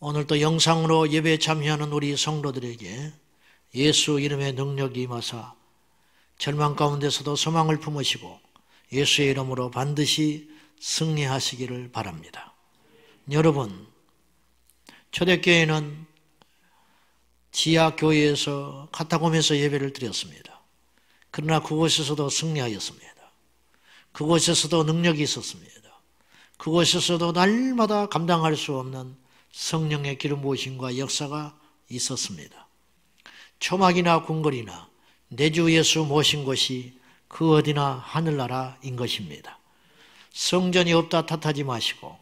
오늘도 영상으로 예배에 참여하는 우리 성도들에게 예수 이름의 능력이 임하사 절망 가운데서도 소망을 품으시고 예수의 이름으로 반드시 승리하시기를 바랍니다. 여러분, 초대교회는 지하교회에서 카타콤에서 예배를 드렸습니다. 그러나 그곳에서도 승리하였습니다. 그곳에서도 능력이 있었습니다. 그곳에서도 날마다 감당할 수 없는 성령의 기름 부으심과 역사가 있었습니다. 초막이나 궁궐이나 내 주 예수 모신 곳이 그 어디나 하늘나라인 것입니다. 성전이 없다 탓하지 마시고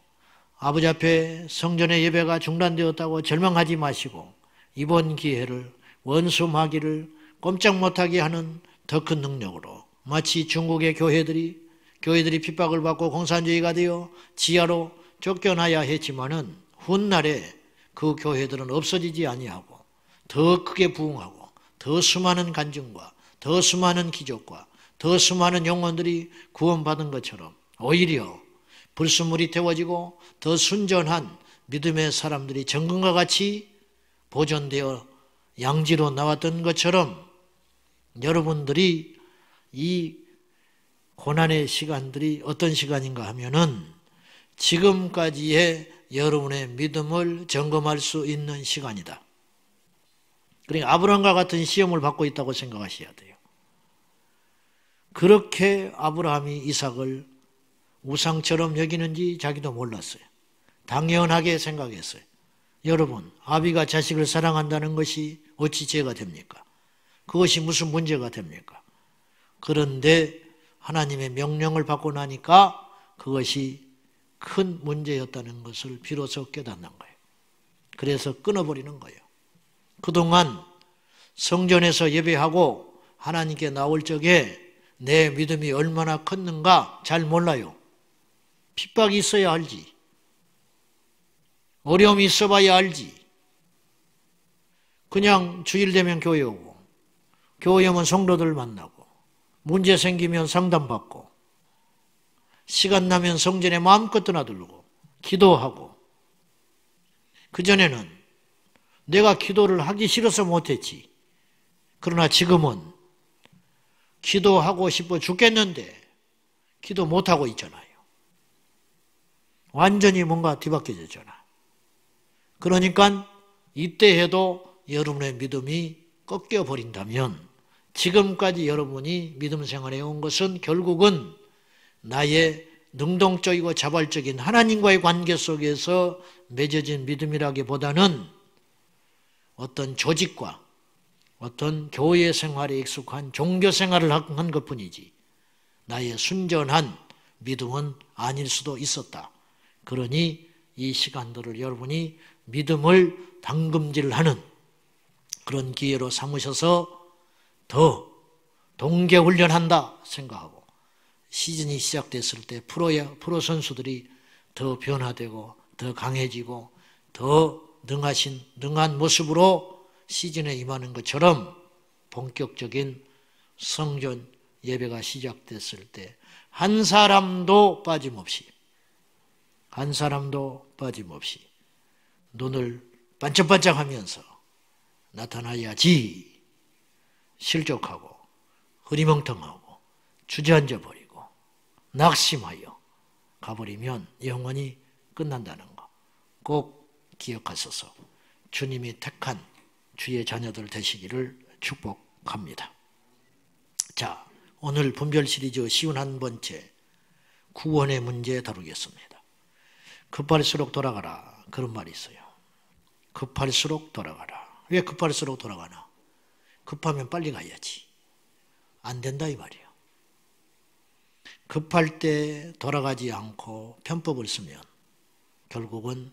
아버지 앞에 성전의 예배가 중단되었다고 절망하지 마시고 이번 기회를 원수 마귀를 꼼짝 못하게 하는 더 큰 능력으로 마치 중국의 교회들이 핍박을 받고 공산주의가 되어 지하로 쫓겨나야 했지만은 훗날에 그 교회들은 없어지지 아니하고 더 크게 부흥하고 더 수많은 간증과 더 수많은 기적과 더 수많은 영혼들이 구원받은 것처럼 오히려 불순물이 태워지고 더 순전한 믿음의 사람들이 정금과 같이 보존되어 양지로 나왔던 것처럼 여러분들이 이 고난의 시간들이 어떤 시간인가 하면은 지금까지의 여러분의 믿음을 점검할 수 있는 시간이다. 그러니까 아브라함과 같은 시험을 받고 있다고 생각하셔야 돼요. 그렇게 아브라함이 이삭을 우상처럼 여기는지 자기도 몰랐어요. 당연하게 생각했어요. 여러분, 아비가 자식을 사랑한다는 것이 어찌 죄가 됩니까? 그것이 무슨 문제가 됩니까? 그런데 하나님의 명령을 받고 나니까 그것이 큰 문제였다는 것을 비로소 깨닫는 거예요. 그래서 끊어버리는 거예요. 그동안 성전에서 예배하고 하나님께 나올 적에 내 믿음이 얼마나 컸는가 잘 몰라요. 핍박이 있어야 알지. 어려움이 있어봐야 알지. 그냥 주일 되면 교회 오고 교회 오면 성도들 만나고 문제 생기면 상담받고 시간 나면 성전에 마음껏 드나들고 기도하고 그전에는 내가 기도를 하기 싫어서 못했지. 그러나 지금은 기도하고 싶어 죽겠는데 기도 못하고 있잖아요. 완전히 뭔가 뒤바뀌어졌잖아. 그러니까 이때 해도 여러분의 믿음이 꺾여버린다면 지금까지 여러분이 믿음 생활해 온 것은 결국은 나의 능동적이고 자발적인 하나님과의 관계 속에서 맺어진 믿음이라기보다는 어떤 조직과 어떤 교회 생활에 익숙한 종교 생활을 한 것뿐이지 나의 순전한 믿음은 아닐 수도 있었다. 그러니 이 시간들을 여러분이 믿음을 담금질하는 그런 기회로 삼으셔서 더 동계훈련한다 생각하고 시즌이 시작됐을 때 프로 선수들이 더 변화되고 더 강해지고 더 능한 모습으로 시즌에 임하는 것처럼 본격적인 성전 예배가 시작됐을 때 한 사람도 빠짐없이 눈을 반짝반짝하면서 나타나야지 실족하고 흐리멍텅하고 주저앉아버리고 낙심하여 가버리면 영원히 끝난다는 거 꼭 기억하소서. 주님이 택한 주의 자녀들 되시기를 축복합니다. 자, 오늘 분별 시리즈 51번째 구원의 문제 다루겠습니다. 급할수록 돌아가라 그런 말이 있어요. 급할수록 돌아가라. 왜 급할수록 돌아가나? 급하면 빨리 가야지. 안 된다 이 말이에요. 급할 때 돌아가지 않고 편법을 쓰면 결국은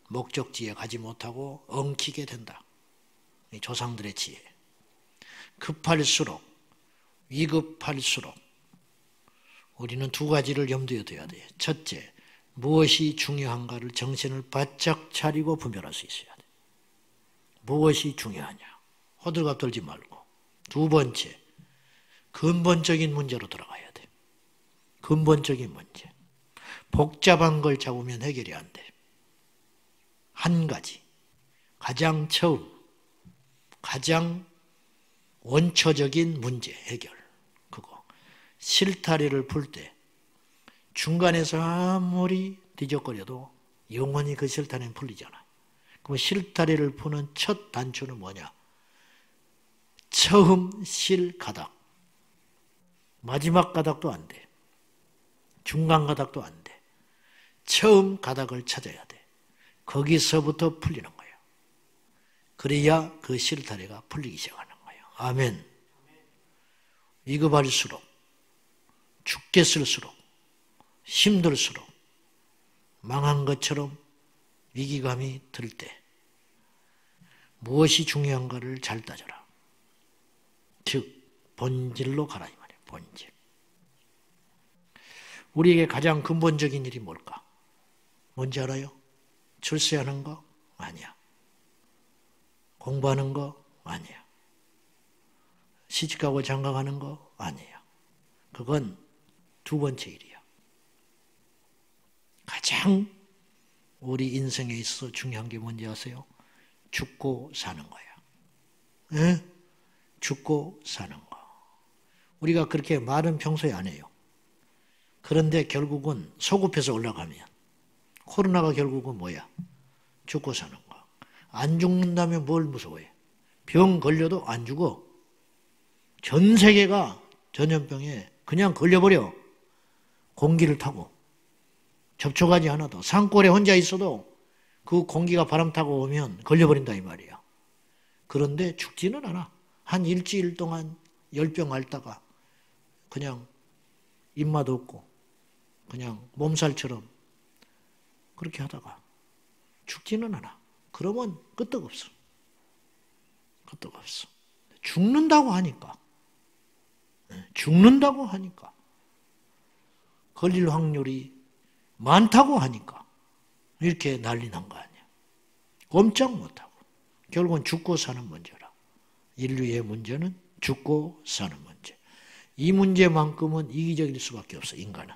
목적지에 가지 못하고 엉키게 된다. 조상들의 지혜. 급할수록, 위급할수록 우리는 두 가지를 염두에 둬야 돼요. 첫째, 무엇이 중요한가를 정신을 바짝 차리고 분별할 수 있어야 돼. 무엇이 중요하냐. 호들갑 떨지 말고. 두 번째, 근본적인 문제로 들어가야 돼. 근본적인 문제. 복잡한 걸 잡으면 해결이 안 돼. 한 가지, 가장 처음, 가장 원초적인 문제 해결, 그거. 실타래를 풀 때 중간에서 아무리 뒤적거려도 영원히 그 실타래는 풀리잖아. 그럼 실타래를 푸는 첫 단추는 뭐냐? 처음 실 가닥. 마지막 가닥도 안 돼. 중간 가닥도 안 돼. 처음 가닥을 찾아야 돼. 거기서부터 풀리는 거예요. 그래야 그 실타래가 풀리기 시작하는 거예요. 아멘. 위급할수록, 죽게 쓸수록, 힘들수록, 망한 것처럼 위기감이 들 때 무엇이 중요한가를 잘 따져라. 즉 본질로 가라 이 말이에요. 본질. 우리에게 가장 근본적인 일이 뭘까? 뭔지 알아요? 출세하는 거? 아니야. 공부하는 거? 아니야. 시집가고 장가가는 거? 아니야. 그건 두 번째 일이야. 가장 우리 인생에 있어서 중요한 게 뭔지 아세요? 죽고 사는 거야. 예? 죽고 사는 거. 우리가 그렇게 말은 평소에 안 해요. 그런데 결국은 소급해서 올라가면 코로나가 결국은 뭐야? 죽고 사는 거. 안 죽는다면 뭘 무서워해? 병 걸려도 안 죽어. 전 세계가 전염병에 그냥 걸려버려. 공기를 타고. 접촉하지 않아도. 산골에 혼자 있어도 그 공기가 바람 타고 오면 걸려버린다 이 말이야. 그런데 죽지는 않아. 한 일주일 동안 열병 앓다가 그냥 입맛 없고 그냥 몸살처럼 그렇게 하다가 죽지는 않아. 그러면 끄떡없어. 끄떡없어. 죽는다고 하니까. 죽는다고 하니까. 걸릴 확률이 많다고 하니까. 이렇게 난리 난 거 아니야. 꼼짝 못하고. 결국은 죽고 사는 문제라. 인류의 문제는 죽고 사는 문제. 이 문제만큼은 이기적일 수밖에 없어, 인간은.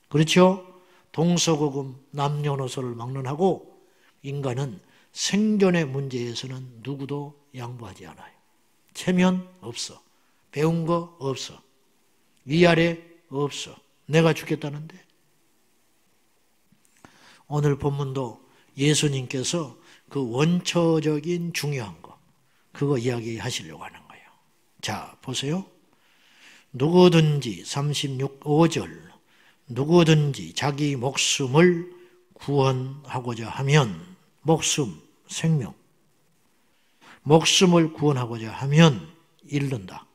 그렇죠? 동서고금 남녀노소를 막론하고 인간은 생존의 문제에서는 누구도 양보하지 않아요. 체면 없어. 배운 거 없어. 위아래 없어. 내가 죽겠다는데. 오늘 본문도 예수님께서 그 원초적인 중요한 거, 그거 이야기하시려고 하는 거예요. 자, 보세요. 누구든지 5절 누구든지 자기 목숨을 구원하고자 하면 목숨, 생명 목숨을 구원하고자 하면 잃는다.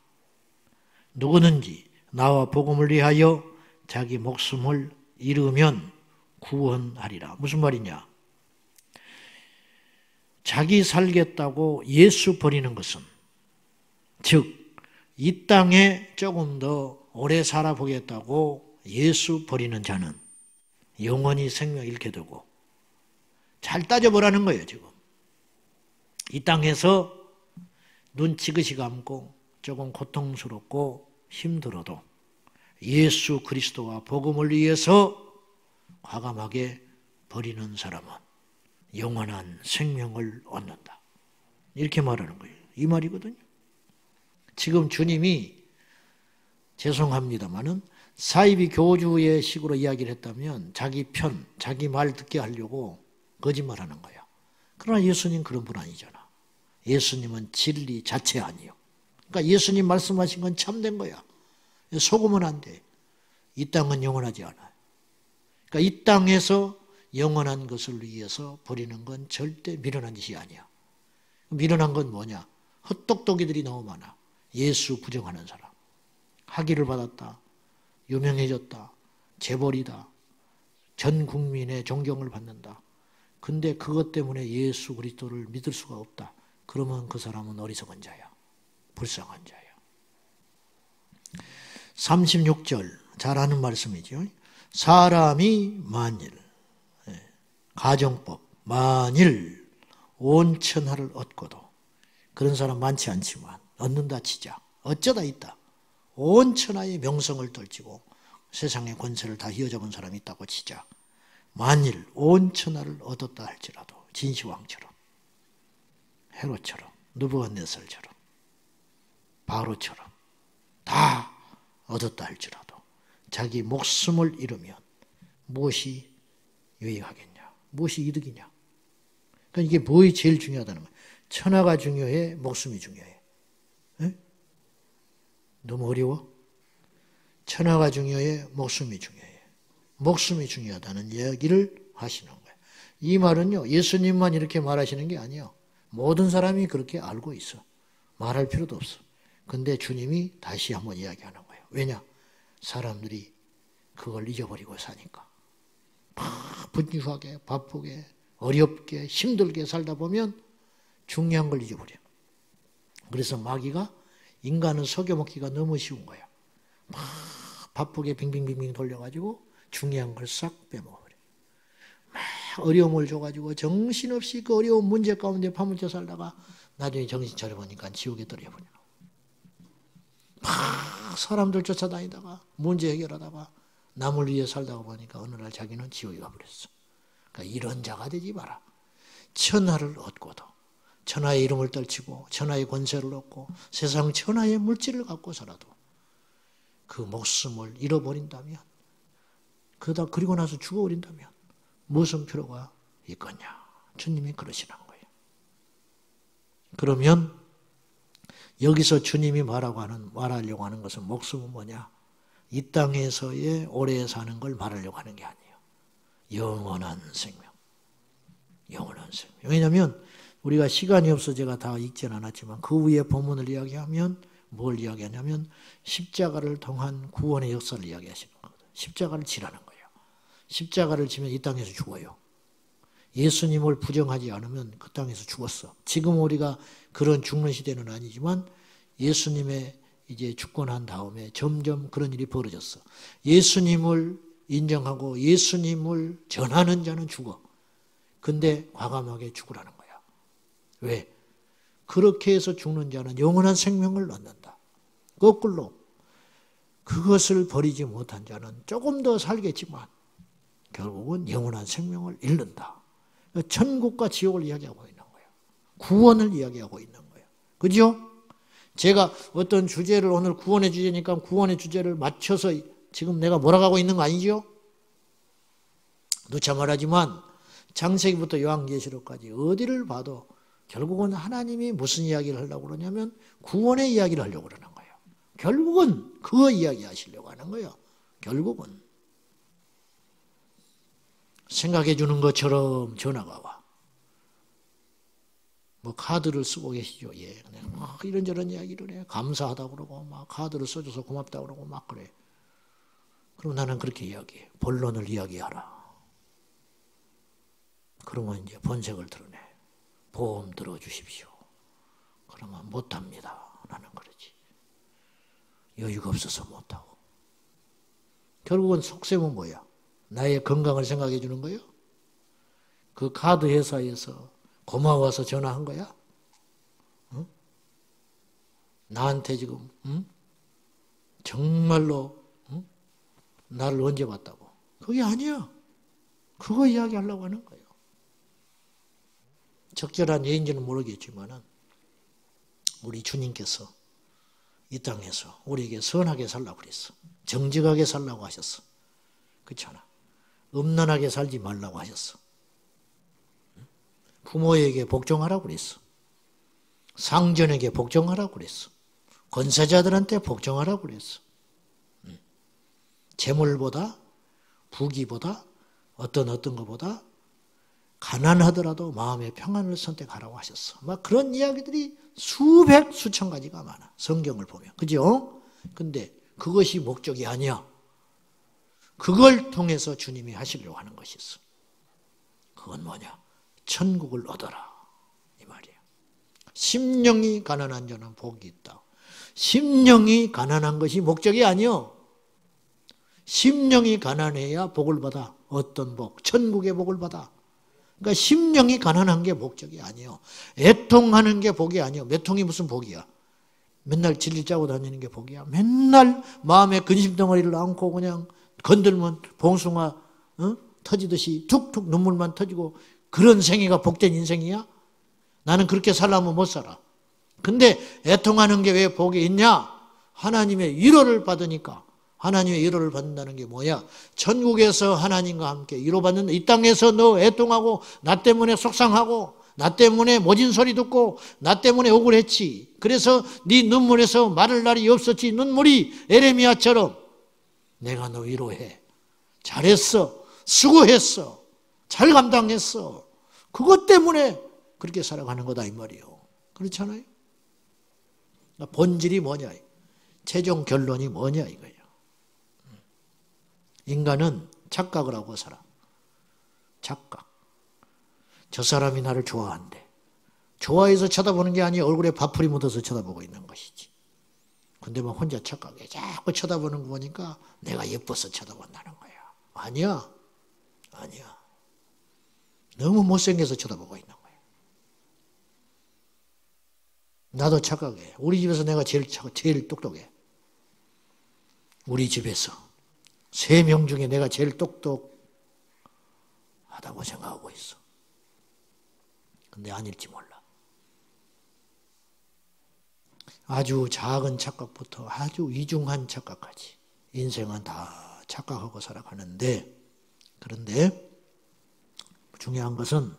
누구든지 나와 복음을 위하여 자기 목숨을 잃으면 구원하리라. 무슨 말이냐? 자기 살겠다고 예수 버리는 것은, 즉 이 땅에 조금 더 오래 살아보겠다고 예수 버리는 자는 영원히 생명 잃게 되고, 잘 따져보라는 거예요. 지금 이 땅에서 눈 지그시 감고 조금 고통스럽고 힘들어도 예수 그리스도와 복음을 위해서 과감하게 버리는 사람은 영원한 생명을 얻는다. 이렇게 말하는 거예요. 이 말이거든요. 지금 주님이 죄송합니다마는 사이비 교주의 식으로 이야기를 했다면 자기 편, 자기 말 듣게 하려고 거짓말하는 거야. 그러나 예수님 그런 분 아니잖아. 예수님은 진리 자체 아니에요. 그러니까 예수님 말씀하신 건 참된 거야. 속으면 안 돼. 이 땅은 영원하지 않아요. 그러니까 이 땅에서 영원한 것을 위해서 버리는 건 절대 미련한 짓이 아니야. 미련한 건 뭐냐? 헛똑똑이들이 너무 많아. 예수 부정하는 사람. 학위를 받았다. 유명해졌다. 재벌이다. 전 국민의 존경을 받는다. 근데 그것 때문에 예수 그리스도를 믿을 수가 없다. 그러면 그 사람은 어리석은 자야. 불쌍한 자야. 36절 잘 아는 말씀이죠. 사람이 만일, 가정법, 만일 온천하를 얻고도, 그런 사람 많지 않지만 얻는다 치자. 어쩌다 있다. 온천하의 명성을 떨치고 세상의 권세를 다 휘어잡은 사람이 있다고 치자. 만일 온천하를 얻었다 할지라도 진시황처럼 헤롯처럼, 느부갓네살처럼, 바로처럼 다 얻었다 할지라도 자기 목숨을 잃으면 무엇이 유익하겠냐? 무엇이 이득이냐? 그러니까 이게 뭐이 제일 중요하다는 거예요. 천하가 중요해? 목숨이 중요해? 에? 너무 어려워? 천하가 중요해? 목숨이 중요해? 목숨이 중요하다는 이야기를 하시는 거예요. 이 말은요, 예수님만 이렇게 말하시는 게 아니에요. 모든 사람이 그렇게 알고 있어. 말할 필요도 없어. 근데 주님이 다시 한번 이야기하는 거예요. 왜냐? 사람들이 그걸 잊어버리고 사니까. 분주하게, 바쁘게, 어렵게, 힘들게 살다 보면 중요한 걸 잊어버려. 그래서 마귀가 인간을 속여먹기가 너무 쉬운 거야. 막 바쁘게 빙빙빙빙 돌려가지고 중요한 걸 싹 빼먹어버려. 막 어려움을 줘가지고 정신없이 그 어려운 문제 가운데 파묻혀 살다가 나중에 정신 차려보니까 지옥에 떨어져버려. 막 사람들 쫓아다니다가 문제 해결하다가 남을 위해 살다가 보니까 어느 날 자기는 지옥에 가버렸어. 그러니까 이런 자가 되지 마라. 천하를 얻고도 천하의 이름을 떨치고 천하의 권세를 얻고 세상 천하의 물질을 갖고 살아도 그 목숨을 잃어버린다면 그리고 나서 죽어버린다면 무슨 필요가 있겠냐. 주님이 그러시는 거예요. 그러면 여기서 주님이 말하려고 하는 것은 목숨은 뭐냐? 이 땅에서의 오래 사는 걸 말하려고 하는 게 아니에요. 영원한 생명. 영원한 생명. 왜냐하면 우리가 시간이 없어 제가 다 읽지는 않았지만 그 위에 본문을 이야기하면 뭘 이야기하냐면 십자가를 통한 구원의 역사를 이야기하시는 거거든요. 십자가를 지라는 거예요. 십자가를 지면 이 땅에서 죽어요. 예수님을 부정하지 않으면 그 땅에서 죽었어. 지금 우리가 그런 죽는 시대는 아니지만 예수님의 이제 죽고 난 다음에 점점 그런 일이 벌어졌어. 예수님을 인정하고 예수님을 전하는 자는 죽어. 근데 과감하게 죽으라는 거야. 왜? 그렇게 해서 죽는 자는 영원한 생명을 얻는다. 거꾸로 그것을 버리지 못한 자는 조금 더 살겠지만 결국은 영원한 생명을 잃는다. 천국과 지옥을 이야기하고 있는 거예요. 구원을 이야기하고 있는 거예요. 그죠? 제가 어떤 주제를 오늘 구원의 주제니까 구원의 주제를 맞춰서 지금 내가 몰아가고 있는 거 아니죠? 누차 말하지만 창세기부터 요한계시록까지 어디를 봐도 결국은 하나님이 무슨 이야기를 하려고 그러냐면 구원의 이야기를 하려고 그러는 거예요. 결국은 그 이야기 하시려고 하는 거예요. 결국은. 생각해 주는 것처럼 전화가 와. 뭐 카드를 쓰고 계시죠. 예. 막 이런저런 이야기를 해. 감사하다고 그러고 막 카드를 써줘서 고맙다고 그러고 막 그래. 그럼 나는 그렇게 이야기해. 본론을 이야기하라. 그러면 이제 본색을 드러내. 보험 들어주십시오. 그러면 못합니다. 나는 그러지. 여유가 없어서 못하고. 결국은 속셈은 뭐야? 나의 건강을 생각해 주는 거예요? 그 카드 회사에서 고마워서 전화한 거야? 응? 나한테 지금 정말로 나를 언제 봤다고? 그게 아니야. 그거 이야기하려고 하는 거예요. 적절한 예인지는 모르겠지만 우리 주님께서 이 땅에서 우리에게 선하게 살라고 그랬어. 정직하게 살라고 하셨어. 그렇잖아. 음란하게 살지 말라고 하셨어. 부모에게 복종하라고 그랬어. 상전에게 복종하라고 그랬어. 권세자들한테 복종하라고 그랬어. 재물보다 부귀보다 어떤 것보다 가난하더라도 마음의 평안을 선택하라고 하셨어. 막 그런 이야기들이 수백 수천 가지가 많아. 성경을 보면. 그죠? 근데 그것이 목적이 아니야. 그걸 통해서 주님이 하시려고 하는 것이 있어. 그건 뭐냐? 천국을 얻어라. 이 말이에요. 심령이 가난한 자는 복이 있다. 심령이 가난한 것이 목적이 아니요. 심령이 가난해야 복을 받아. 어떤 복? 천국의 복을 받아. 그러니까 심령이 가난한 게 목적이 아니에요. 애통하는 게 복이 아니에요. 애통이 무슨 복이야? 맨날 진리 짜고 다니는 게 복이야. 맨날 마음에 근심덩어리를 안고 그냥 건들면 봉숭아 터지듯이 툭툭 눈물만 터지고 그런 생애가 복된 인생이야? 나는 그렇게 살려면 못 살아. 근데 애통하는 게 왜 복이 있냐? 하나님의 위로를 받으니까. 하나님의 위로를 받는다는 게 뭐야? 천국에서 하나님과 함께 위로받는다. 이 땅에서 너 애통하고 나 때문에 속상하고 나 때문에 모진 소리 듣고 나 때문에 억울했지. 그래서 네 눈물에서 마를 날이 없었지. 눈물이 에레미야처럼 내가 너 위로해. 잘했어. 수고했어. 잘 감당했어. 그것 때문에 그렇게 살아가는 거다 이 말이에요. 그렇잖아요? 본질이 뭐냐? 최종 결론이 뭐냐 이거예요. 인간은 착각을 하고 살아. 착각. 저 사람이 나를 좋아한대. 좋아해서 쳐다보는 게 아니야. 얼굴에 밥풀이 묻어서 쳐다보고 있는 것이지. 근데 막 혼자 착각해. 자꾸 쳐다보는 거 보니까 내가 예뻐서 쳐다본다는 거야. 아니야. 아니야. 너무 못생겨서 쳐다보고 있는 거야. 나도 착각해. 우리 집에서 내가 제일 똑똑해. 우리 집에서 3명 중에 내가 제일 똑똑하다고 생각하고 있어. 근데 아닐지 몰라. 아주 작은 착각부터 아주 위중한 착각까지 인생은 다 착각하고 살아가는데, 그런데 중요한 것은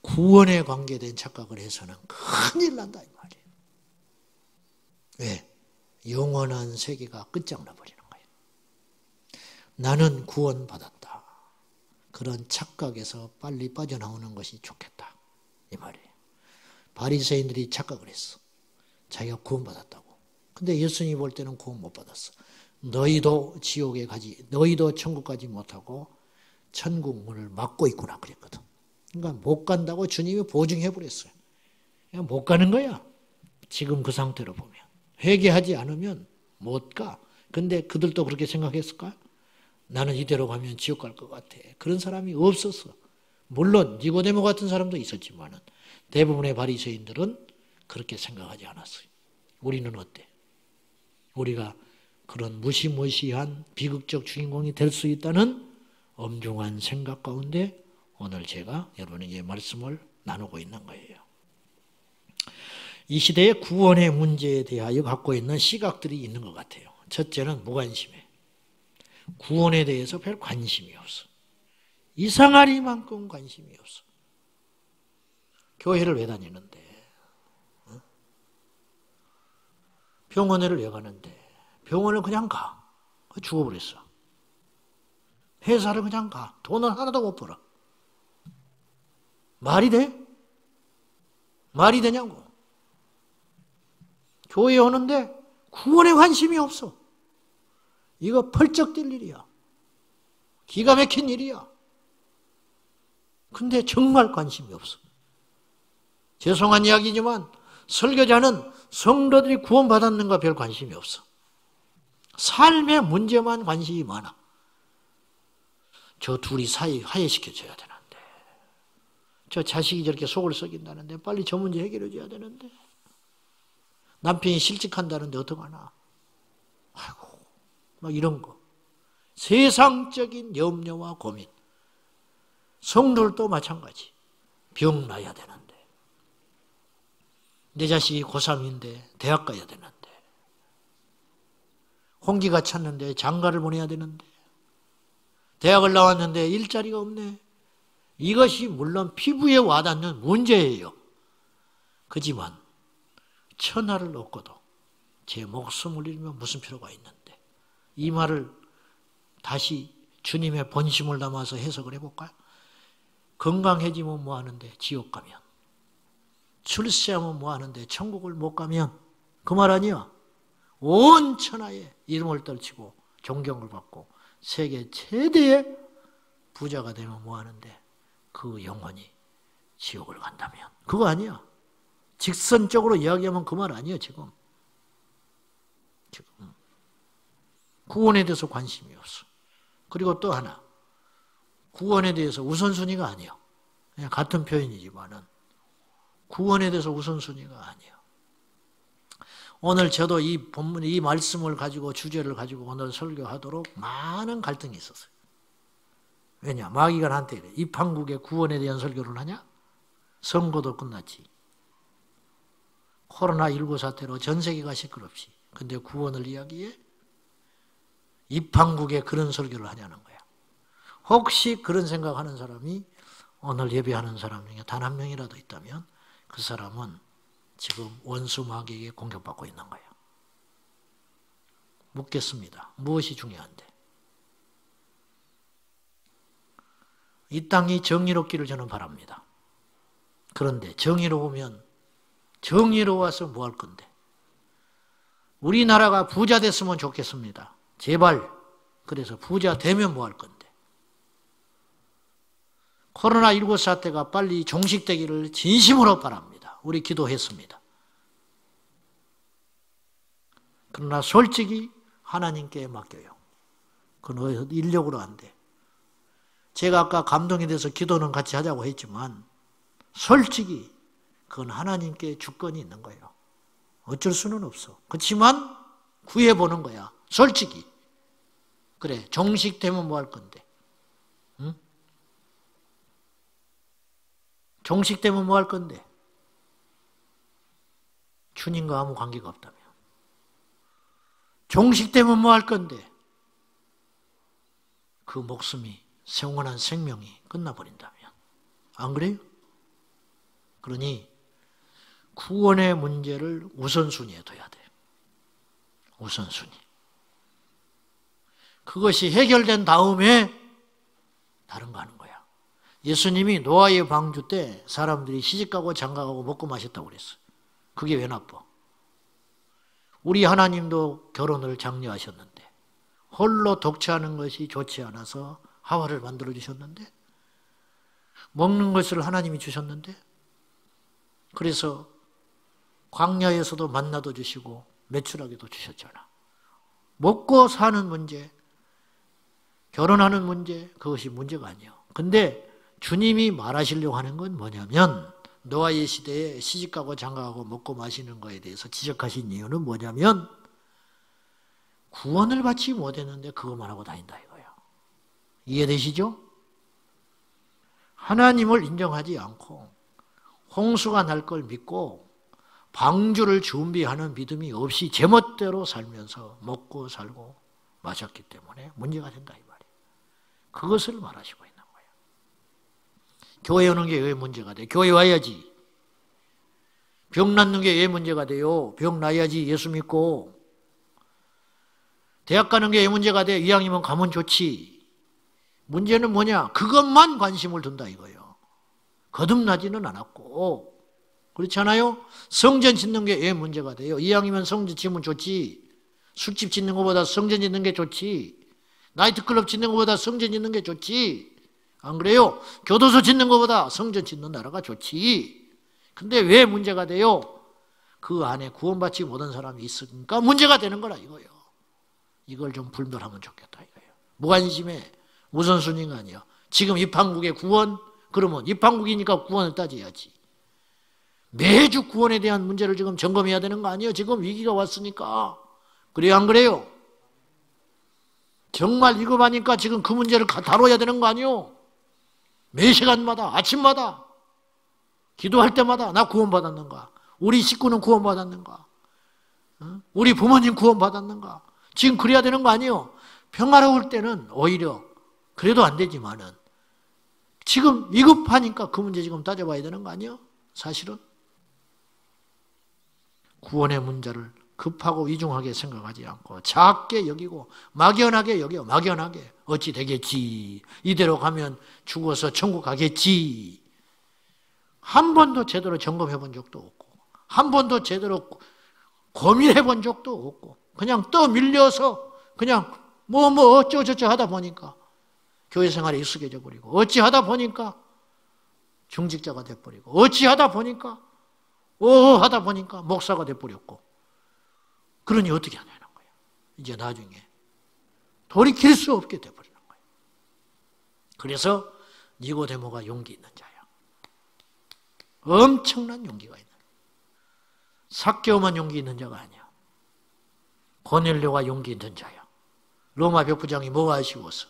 구원에 관계된 착각을 해서는 큰일 난다 이 말이에요. 왜? 영원한 세계가 끝장나 버리는 거예요. 나는 구원받았다. 그런 착각에서 빨리 빠져나오는 것이 좋겠다 이 말이에요. 바리새인들이 착각을 했어. 자기가 구원받았다고. 근데 예수님이 볼 때는 구원 못 받았어. 너희도 지옥에 가지, 너희도 천국 가지 못하고 천국 문을 막고 있구나 그랬거든. 그러니까 못 간다고 주님이 보증해 버렸어요. 그냥 못 가는 거야. 지금 그 상태로 보면. 회개하지 않으면 못 가. 근데 그들도 그렇게 생각했을까? 나는 이대로 가면 지옥 갈 것 같아. 그런 사람이 없었어. 물론 니고데모 같은 사람도 있었지만 대부분의 바리새인들은 그렇게 생각하지 않았어요. 우리는 어때? 우리가 그런 무시무시한 비극적 주인공이 될 수 있다는 엄중한 생각 가운데 오늘 제가 여러분에게 말씀을 나누고 있는 거예요. 이 시대의 구원의 문제에 대하여 갖고 있는 시각들이 있는 것 같아요. 첫째는 무관심해. 구원에 대해서 별 관심이 없어. 이상하리만큼 관심이 없어. 교회를 왜 다니는데? 병원에를 왜 가는데? 병원을 그냥 가. 죽어버렸어. 회사를 그냥 가. 돈을 하나도 못 벌어. 말이 돼? 말이 되냐고. 교회에 오는데 구원에 관심이 없어. 이거 펄쩍 뛸 일이야. 기가 막힌 일이야. 근데 정말 관심이 없어. 죄송한 이야기지만 설교자는 성도들이 구원받았는가 별 관심이 없어. 삶의 문제만 관심이 많아. 저 둘이 사이 화해시켜줘야 되는데, 저 자식이 저렇게 속을 썩인다는데 빨리 저 문제 해결해줘야 되는데, 남편이 실직한다는데 어떡하나. 아이고, 막 이런 거. 세상적인 염려와 고민. 성도들도 마찬가지. 병 나야 되는데, 내 자식이 고3인데 대학 가야 되는데, 홍기가 찼는데 장가를 보내야 되는데, 대학을 나왔는데 일자리가 없네. 이것이 물론 피부에 와닿는 문제예요. 그지만 천하를 얻고도 제 목숨을 잃으면 무슨 필요가 있는데, 이 말을 다시 주님의 본심을 담아서 해석을 해볼까요? 건강해지면 뭐하는데 지옥 가면, 출세하면 뭐하는데 천국을 못 가면, 그 말 아니야. 온 천하에 이름을 떨치고 존경을 받고 세계 최대의 부자가 되면 뭐하는데 그 영혼이 지옥을 간다면, 그거 아니야. 직선적으로 이야기하면 그 말 아니야. 지금 구원에 대해서 관심이 없어. 그리고 또 하나, 구원에 대해서 우선순위가 아니야. 그냥 같은 표현이지만은 구원에 대해서 우선순위가 아니야. 오늘 저도 이 본문, 이 말씀을 가지고, 주제를 가지고 오늘 설교하도록 많은 갈등이 있었어요. 왜냐? 마귀가 나한테 이래. 이 판국의 구원에 대한 설교를 하냐? 선거도 끝났지. 코로나19 사태로 전 세계가 시끄럽지. 근데 구원을 이야기해? 입한국에 그런 설교를 하냐는 거야. 혹시 그런 생각하는 사람이 오늘 예배하는 사람 중에 단 한 명이라도 있다면 그 사람은 지금 원수 마귀에게 공격받고 있는 거예요. 묻겠습니다. 무엇이 중요한데? 이 땅이 정의롭기를 저는 바랍니다. 그런데 정의로우면 정의로워서 뭐 할 건데? 우리나라가 부자 됐으면 좋겠습니다. 제발. 그래서 부자 되면 뭐 할 건데? 코로나19 사태가 빨리 종식되기를 진심으로 바랍니다. 우리 기도했습니다. 그러나 솔직히 하나님께 맡겨요. 그건 인력으로 안 돼. 제가 아까 감동이 돼서 기도는 같이 하자고 했지만 솔직히 그건 하나님께 주권이 있는 거예요. 어쩔 수는 없어. 그렇지만 구해보는 거야. 솔직히. 그래, 종식되면 뭐 할 건데? 응? 종식되면 뭐 할 건데? 주님과 아무 관계가 없다며. 종식되면 뭐 할 건데? 그 목숨이, 영원한 생명이 끝나버린다면. 안 그래요? 그러니 구원의 문제를 우선순위에 둬야 돼. 우선순위. 그것이 해결된 다음에 다른 거 하는 거야. 예수님이 노아의 방주 때 사람들이 시집가고 장가가고 먹고 마셨다고 그랬어. 그게 왜 나빠? 우리 하나님도 결혼을 장려하셨는데 홀로 독채하는 것이 좋지 않아서 하와를 만들어 주셨는데 먹는 것을 하나님이 주셨는데 그래서 광야에서도 만나도 주시고 매출하게도 주셨잖아. 먹고 사는 문제, 결혼하는 문제, 그것이 문제가 아니에요. 근데 주님이 말하시려고 하는 건 뭐냐면 노아의 시대에 시집가고 장가가고 먹고 마시는 거에 대해서 지적하신 이유는 뭐냐면 구원을 받지 못했는데 그것만 하고 다닌다 이거예요. 이해되시죠? 하나님을 인정하지 않고 홍수가 날 걸 믿고 방주를 준비하는 믿음이 없이 제멋대로 살면서 먹고 살고 마셨기 때문에 문제가 된다 이 말이에요. 그것을 말하시고 있는 거예요. 교회 오는 게 왜 문제가 돼? 교회 와야지. 병 낫는 게 왜 문제가 돼요? 병 나야지 예수 믿고. 대학 가는 게 왜 문제가 돼? 이왕이면 가면 좋지. 문제는 뭐냐? 그것만 관심을 둔다 이거예요. 거듭나지는 않았고. 그렇잖아요? 성전 짓는 게 왜 문제가 돼요? 이왕이면 성전 짓면 좋지. 술집 짓는 것보다 성전 짓는 게 좋지. 나이트클럽 짓는 것보다 성전 짓는 게 좋지. 안 그래요? 교도소 짓는 것보다 성전 짓는 나라가 좋지. 근데 왜 문제가 돼요? 그 안에 구원받지 못한 사람이 있으니까 문제가 되는 거라 이거예요. 이걸 좀 분별하면 좋겠다 이거예요. 무관심해. 우선순위가 아니야. 지금 입한국의 구원? 그러면 입한국이니까 구원을 따져야지. 매주 구원에 대한 문제를 지금 점검해야 되는 거 아니에요? 지금 위기가 왔으니까. 그래요 안 그래요? 정말 위급하니까 지금 그 문제를 다뤄야 되는 거 아니에요? 매 시간마다 아침마다 기도할 때마다 나 구원받았는가? 우리 식구는 구원받았는가? 우리 부모님 구원받았는가? 지금 그래야 되는 거 아니에요? 평화로울 때는 오히려 그래도 안 되지만은 지금 위급하니까 그 문제 지금 따져봐야 되는 거 아니에요? 사실은 구원의 문제를 급하고 위중하게 생각하지 않고 작게 여기고 막연하게 여겨. 막연하게 어찌 되겠지. 이대로 가면 죽어서 천국 가겠지. 한 번도 제대로 점검해 본 적도 없고 한 번도 제대로 고민해 본 적도 없고 그냥 떠밀려서 그냥 뭐 어쩌저쩌 하다 보니까 교회 생활에 익숙해져 버리고 어찌 하다 보니까 중직자가 돼버리고 어찌 하다 보니까 하다 보니까 목사가 돼버렸고 그러니 어떻게 하냐는 거예요. 이제 나중에 돌이킬 수 없게 돼버리는 거예요. 그래서 니고데모가 용기 있는 자야. 엄청난 용기가 있는 자야. 삭개오만 용기 있는 자가 아니야. 고넬료가 용기 있는 자야. 로마 백부장이 뭐가 아쉬워서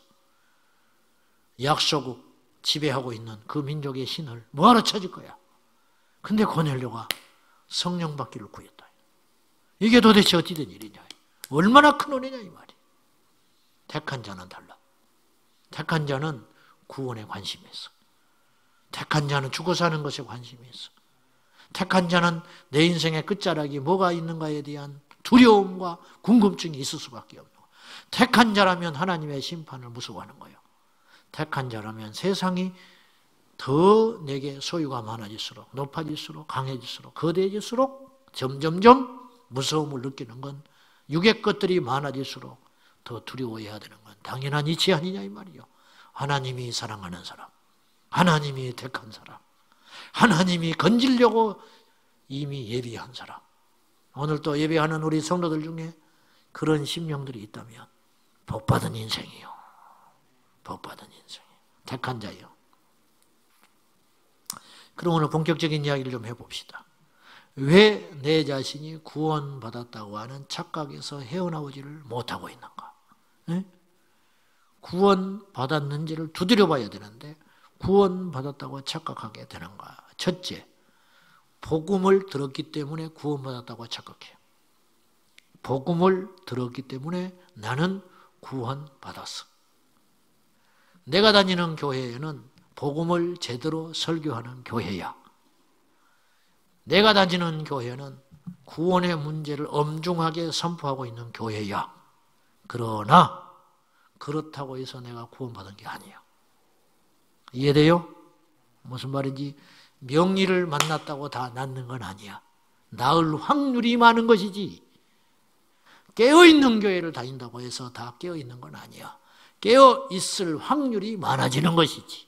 약소국 지배하고 있는 그 민족의 신을 뭐하러 찾을 거야. 근데 고넬료가 성령 받기를 구했다. 이게 도대체 어찌 된 일이냐. 얼마나 큰 은혜냐 이 말이에요. 택한 자는 달라. 택한 자는 구원에 관심이 있어. 택한 자는 죽어 사는 것에 관심이 있어. 택한 자는 내 인생의 끝자락이 뭐가 있는가에 대한 두려움과 궁금증이 있을 수밖에 없는 거예요. 택한 자라면 하나님의 심판을 무서워하는 거예요. 택한 자라면 세상이 더 내게 소유가 많아질수록, 높아질수록, 강해질수록, 거대해질수록 점점점 무서움을 느끼는 건, 육의 것들이 많아질수록 더 두려워해야 되는 건 당연한 이치 아니냐 이 말이요. 하나님이 사랑하는 사람, 하나님이 택한 사람, 하나님이 건지려고 이미 예비한 사람, 오늘 또 예배하는 우리 성도들 중에 그런 심령들이 있다면 복받은 인생이요. 복받은 인생이요. 택한 자요. 그럼 오늘 본격적인 이야기를 좀 해봅시다. 왜 내 자신이 구원받았다고 하는 착각에서 헤어나오지를 못하고 있는가? 네? 구원받았는지를 두드려 봐야 되는데 구원받았다고 착각하게 되는가? 첫째, 복음을 들었기 때문에 구원받았다고 착각해요. 복음을 들었기 때문에 나는 구원받았어. 내가 다니는 교회에는 복음을 제대로 설교하는 교회야. 내가 다니는 교회는 구원의 문제를 엄중하게 선포하고 있는 교회야. 그러나 그렇다고 해서 내가 구원받은 게 아니야. 이해돼요? 무슨 말인지, 명리를 만났다고 다 낫는 건 아니야. 나을 확률이 많은 것이지. 깨어있는 교회를 다닌다고 해서 다 깨어있는 건 아니야. 깨어있을 확률이 많아지는 것이지.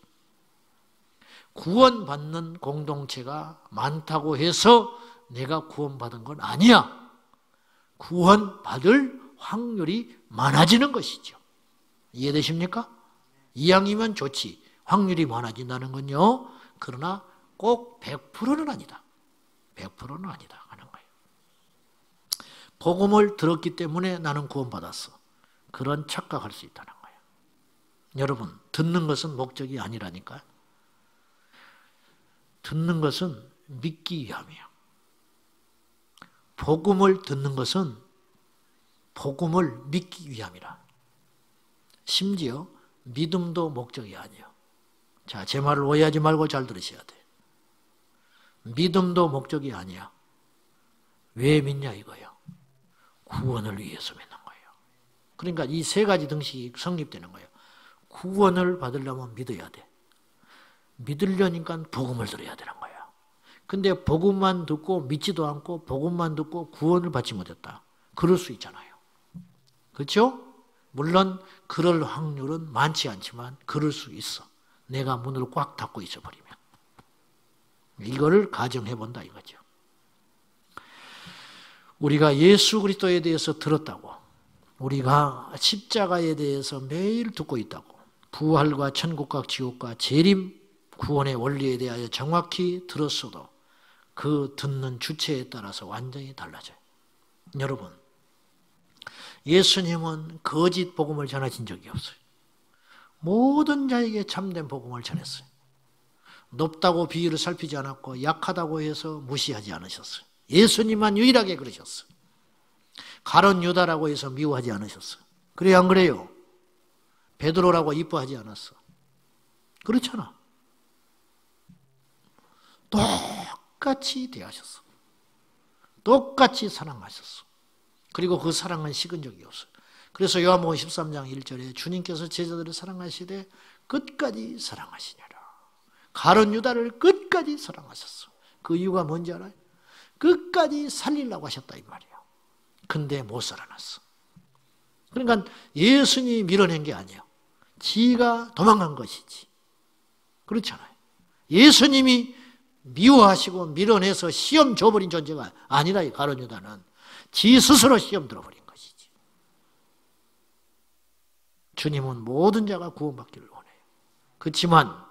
구원받는 공동체가 많다고 해서 내가 구원받은 건 아니야. 구원받을 확률이 많아지는 것이죠. 이해되십니까? 이왕이면 좋지. 확률이 많아진다는 건요. 그러나 꼭 100%는 아니다. 100%는 아니다 하는 거예요. 복음을 들었기 때문에 나는 구원받았어. 그런 착각할 수 있다는 거예요. 여러분, 듣는 것은 목적이 아니라니까요. 듣는 것은 믿기 위함이에요. 복음을 듣는 것은 복음을 믿기 위함이라. 심지어 믿음도 목적이 아니에요. 자, 제 말을 오해하지 말고 잘 들으셔야 돼요. 믿음도 목적이 아니야. 왜 믿냐 이거예요. 구원을 위해서 믿는 거예요. 그러니까 이 세 가지 등식이 성립되는 거예요. 구원을 받으려면 믿어야 돼. 믿으려니까 복음을 들어야 되는 거예요. 근데 복음만 듣고 믿지도 않고 복음만 듣고 구원을 받지 못했다. 그럴 수 있잖아요. 그렇죠? 물론 그럴 확률은 많지 않지만 그럴 수 있어. 내가 문을 꽉 닫고 있어버리면. 이거를 가정해 본다 이거죠. 우리가 예수 그리스도에 대해서 들었다고, 우리가 십자가에 대해서 매일 듣고 있다고, 부활과 천국과 지옥과 재림, 구원의 원리에 대하여 정확히 들었어도 그 듣는 주체에 따라서 완전히 달라져요. 여러분, 예수님은 거짓 복음을 전하신 적이 없어요. 모든 자에게 참된 복음을 전했어요. 높다고 비위를 살피지 않았고 약하다고 해서 무시하지 않으셨어요. 예수님만 유일하게 그러셨어요. 가룟 유다라고 해서 미워하지 않으셨어요. 그래요, 안 그래요? 베드로라고 이뻐하지 않았어. 그렇잖아. 똑같이 대하셨어. 똑같이 사랑하셨어. 그리고 그 사랑은 식은 적이 없어요. 그래서 요한복음 13장 1절에 주님께서 제자들을 사랑하시되 끝까지 사랑하시니라. 가룟 유다를 끝까지 사랑하셨어. 그 이유가 뭔지 알아요? 끝까지 살리려고 하셨다 이 말이에요. 근데 못 살아났어. 그러니까 예수님이 밀어낸 게 아니에요. 지가 도망간 것이지. 그렇잖아요. 예수님이 미워하시고 밀어내서 시험 줘버린 존재가 아니라 이 가룟 유다는 지 스스로 시험 들어버린 것이지. 주님은 모든 자가 구원받기를 원해요. 그렇지만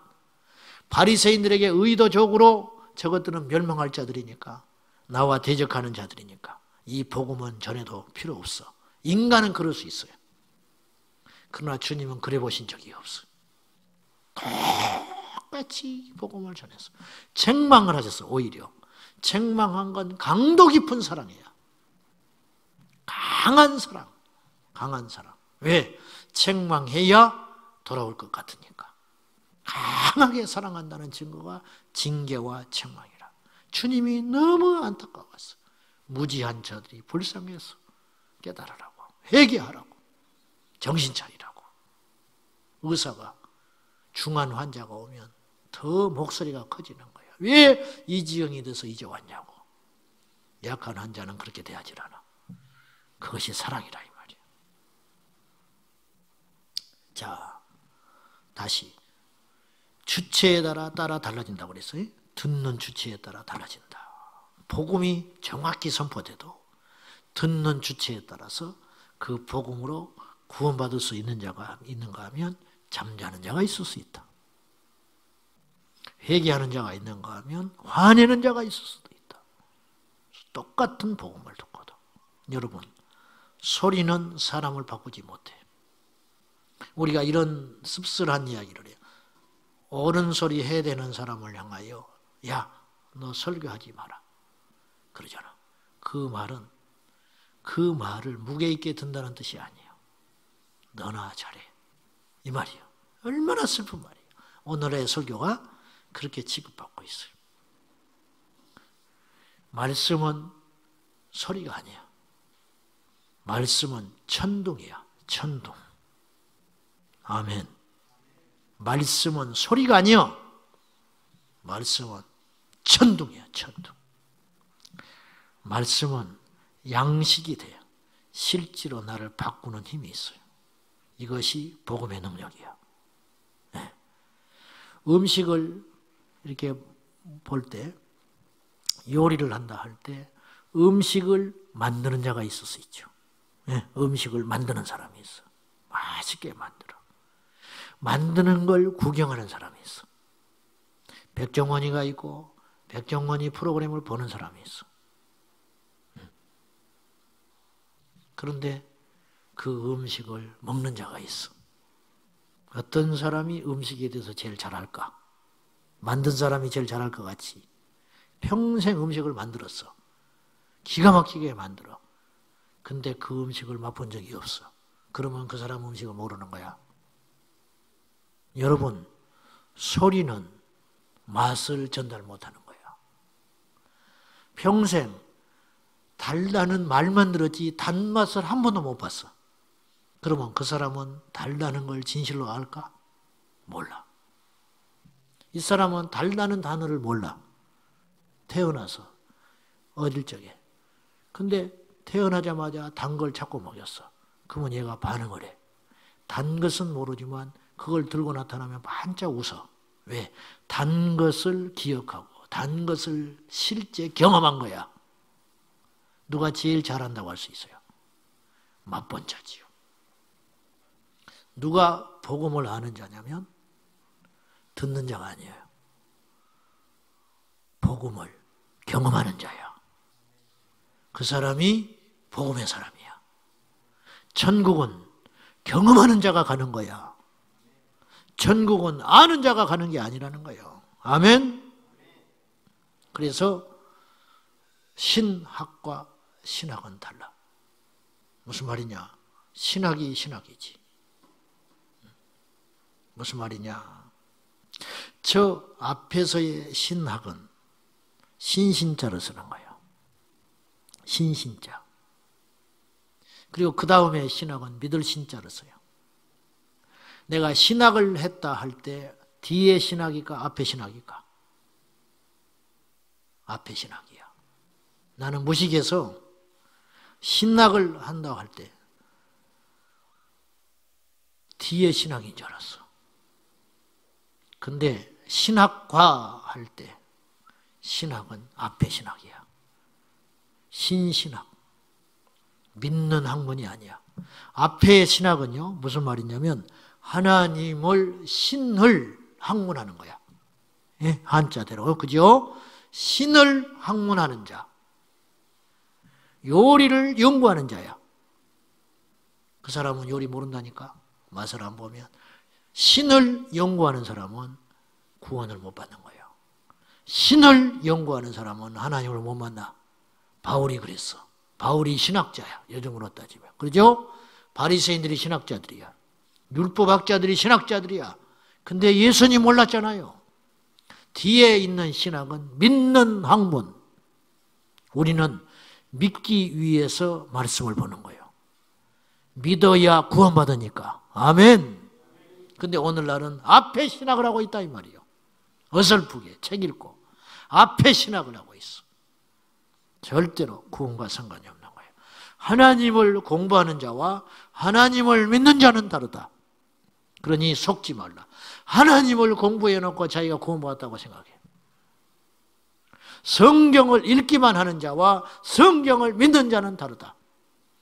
바리새인들에게 의도적으로 저것들은 멸망할 자들이니까, 나와 대적하는 자들이니까 이 복음은 전해도 필요 없어. 인간은 그럴 수 있어요. 그러나 주님은 그래 보신 적이 없어요. 똑같이 복음을 전해서 책망을 하셨어. 오히려 책망한 건 강도 깊은 사랑이야. 강한 사랑. 강한 사랑. 왜? 책망해야 돌아올 것 같으니까. 강하게 사랑한다는 증거가 징계와 책망이라. 주님이 너무 안타까웠어. 무지한 자들이 불쌍해서 깨달으라고, 회개하라고, 정신 차리라고. 의사가 중한 환자가 오면 더 목소리가 커지는 거야. 왜 이 지경이 돼서 이제 왔냐고. 약한 환자는 그렇게 대하질 않아. 그것이 사랑이라 이 말이야. 자, 다시 주체에 따라 달라진다고 그랬어요. 듣는 주체에 따라 달라진다. 복음이 정확히 선포돼도 듣는 주체에 따라서 그 복음으로 구원받을 수 있는 자가 있는가 하면 잠자는 자가 있을 수 있다. 회개하는 자가 있는가 하면 화내는 자가 있을 수도 있다. 똑같은 복음을 듣고도. 여러분, 소리는 사람을 바꾸지 못해. 우리가 이런 씁쓸한 이야기를 해요. 옳은 소리 해야 되는 사람을 향하여 야, 너 설교하지 마라. 그러잖아. 그 말을 무게 있게 든다는 뜻이 아니에요. 너나 잘해. 이 말이에요. 얼마나 슬픈 말이에요. 오늘의 설교가 그렇게 취급받고 있어요. 말씀은 소리가 아니야. 말씀은 천둥이야. 천둥. 아멘. 말씀은 소리가 아니야. 말씀은 천둥이야. 천둥. 말씀은 양식이 돼요. 실제로 나를 바꾸는 힘이 있어요. 이것이 복음의 능력이야. 네. 음식을 이렇게 볼 때, 요리를 한다 할 때 음식을 만드는 자가 있을 수 있죠. 네. 음식을 만드는 사람이 있어. 맛있게 만들어. 만드는 걸 구경하는 사람이 있어. 백종원이가 있고 백종원이 프로그램을 보는 사람이 있어. 그런데 그 음식을 먹는 자가 있어. 어떤 사람이 음식에 대해서 제일 잘할까? 만든 사람이 제일 잘할 것 같이. 평생 음식을 만들었어. 기가 막히게 만들어. 근데 그 음식을 맛본 적이 없어. 그러면 그 사람 음식을 모르는 거야. 여러분, 소리는 맛을 전달 못하는 거야. 평생 달다는 말만 들었지 단맛을 한 번도 못 봤어. 그러면 그 사람은 달다는 걸 진실로 알까? 몰라. 이 사람은 달다는 단어를 몰라. 태어나서 어릴 적에. 근데 태어나자마자 단 걸 자꾸 먹였어. 그러면 얘가 반응을 해. 단 것은 모르지만 그걸 들고 나타나면 반짝 웃어. 왜? 단 것을 기억하고 단 것을 실제 경험한 거야. 누가 제일 잘한다고 할 수 있어요? 맛본 자지요. 누가 복음을 아는 자냐면 듣는 자가 아니에요. 복음을 경험하는 자야. 그 사람이 복음의 사람이야. 천국은 경험하는 자가 가는 거야. 천국은 아는 자가 가는 게 아니라는 거예요. 아멘? 그래서 신학과 신학은 달라. 무슨 말이냐? 신학이 신학이지. 무슨 말이냐? 저 앞에서의 신학은 신신자를 쓰는 거예요. 신신자. 그리고 그 다음에 신학은 믿을 신자를 써요. 내가 신학을 했다 할 때 뒤에 신학일까 앞에 신학일까? 앞에 신학이야. 나는 무식해서 신학을 한다고 할 때 뒤에 신학인 줄 알았어. 근데 신학과 할 때 신학은 앞에 신학이야. 신신학. 믿는 학문이 아니야. 앞에 신학은요, 무슨 말이냐면 하나님을 신을 학문하는 거야. 예? 한자대로. 그죠? 신을 학문하는 자. 요리를 연구하는 자야. 그 사람은 요리 모른다니까. 맛을 안 보면. 신을 연구하는 사람은 구원을 못 받는 거예요. 신을 연구하는 사람은 하나님을 못 만나. 바울이 그랬어. 바울이 신학자야. 요즘으로 따지면. 그렇죠? 바리새인들이 신학자들이야. 율법학자들이 신학자들이야. 근데 예수님 몰랐잖아요. 뒤에 있는 신학은 믿는 학문. 우리는 믿기 위해서 말씀을 보는 거예요. 믿어야 구원받으니까. 아멘. 근데 오늘날은 앞에 신학을 하고 있다 이 말이에요. 어설프게 책 읽고 앞에 신학을 하고 있어. 절대로 구원과 상관이 없는 거예요. 하나님을 공부하는 자와 하나님을 믿는 자는 다르다. 그러니 속지 말라. 하나님을 공부해놓고 자기가 구원받았다고 생각해. 성경을 읽기만 하는 자와 성경을 믿는 자는 다르다.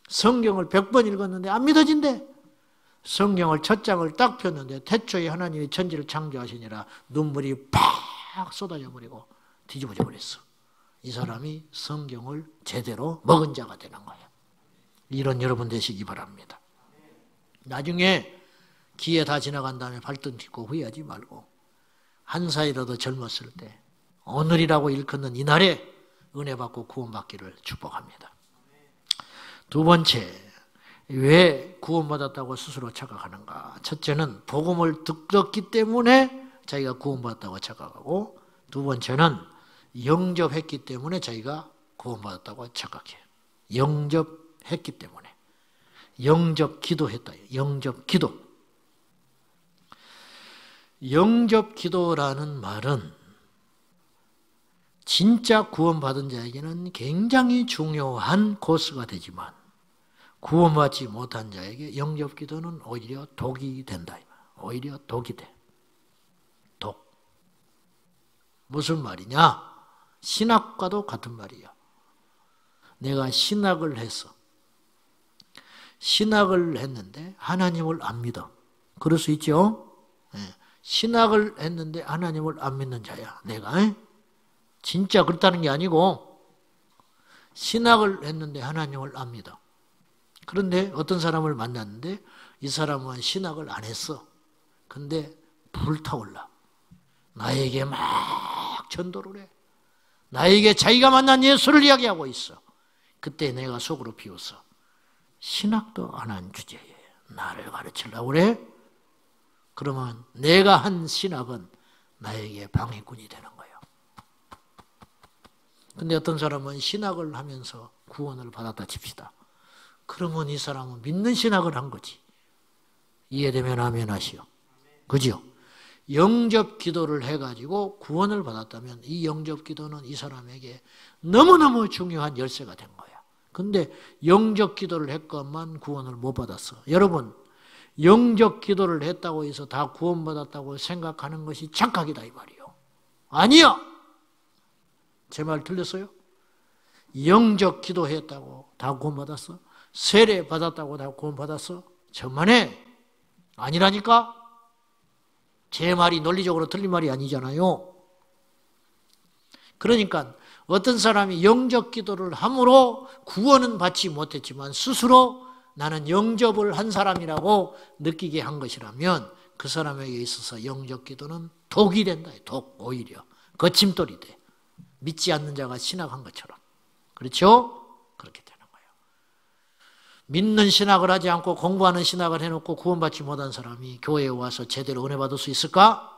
성경을 100번 읽었는데 안 믿어진대. 성경을 첫 장을 딱 폈는데 태초에 하나님이 천지를 창조하시니라 눈물이 팍 쏟아져 버리고 뒤집어져 버렸어. 이 사람이 성경을 제대로 먹은 자가 되는 거예요. 이런 여러분 되시기 바랍니다. 나중에 기회 다 지나간 다음에 발등 딛고 후회하지 말고 한 살이라도 젊었을 때 오늘이라고 일컫는 이날에 은혜 받고 구원받기를 축복합니다. 두 번째, 왜 구원받았다고 스스로 착각하는가? 첫째는 복음을 들었기 때문에 자기가 구원받았다고 착각하고, 두 번째는 영접했기 때문에 자기가 구원받았다고 착각해요. 영접했기 때문에. 영접 기도했다. 영접 기도. 영접 기도라는 말은 진짜 구원받은 자에게는 굉장히 중요한 코스가 되지만 구원받지 못한 자에게 영접 기도는 오히려 독이 된다. 오히려 독이 돼. 독. 무슨 말이냐? 신학과도 같은 말이야. 내가 신학을 했어. 신학을 했는데 하나님을 안 믿어. 그럴 수 있죠? 네. 신학을 했는데 하나님을 안 믿는 자야. 내가 진짜 그렇다는 게 아니고 신학을 했는데 하나님을 안 믿어. 그런데 어떤 사람을 만났는데 이 사람은 신학을 안 했어. 근데 불타올라. 나에게 막 전도를 해. 나에게 자기가 만난 예수를 이야기하고 있어. 그때 내가 속으로 비웃어. 신학도 안 한 주제에 나를 가르치려고 그래? 그러면 내가 한 신학은 나에게 방해꾼이 되는 거예요. 근데 어떤 사람은 신학을 하면서 구원을 받았다 칩시다. 그러면 이 사람은 믿는 신학을 한 거지. 이해되면 아멘 하시오. 그죠? 영접 기도를 해가지고 구원을 받았다면 이 영접 기도는 이 사람에게 너무너무 중요한 열쇠가 된 거야. 근데 영접 기도를 했건만 구원을 못 받았어. 여러분, 영접 기도를 했다고 해서 다 구원받았다고 생각하는 것이 착각이다 이 말이요. 아니야. 제 말 틀렸어요? 영접 기도했다고 다 구원받았어? 세례 받았다고 다 구원받았어? 천만에 아니라니까? 제 말이 논리적으로 틀린 말이 아니잖아요. 그러니까 어떤 사람이 영접 기도를 함으로 구원은 받지 못했지만 스스로 나는 영접을 한 사람이라고 느끼게 한 것이라면 그 사람에게 있어서 영접 기도는 독이 된다. 독, 오히려. 거침돌이 돼. 믿지 않는 자가 신학한 것처럼. 그렇죠? 그렇게 되는 거예요. 믿는 신학을 하지 않고 공부하는 신학을 해놓고 구원받지 못한 사람이 교회에 와서 제대로 은혜 받을 수 있을까?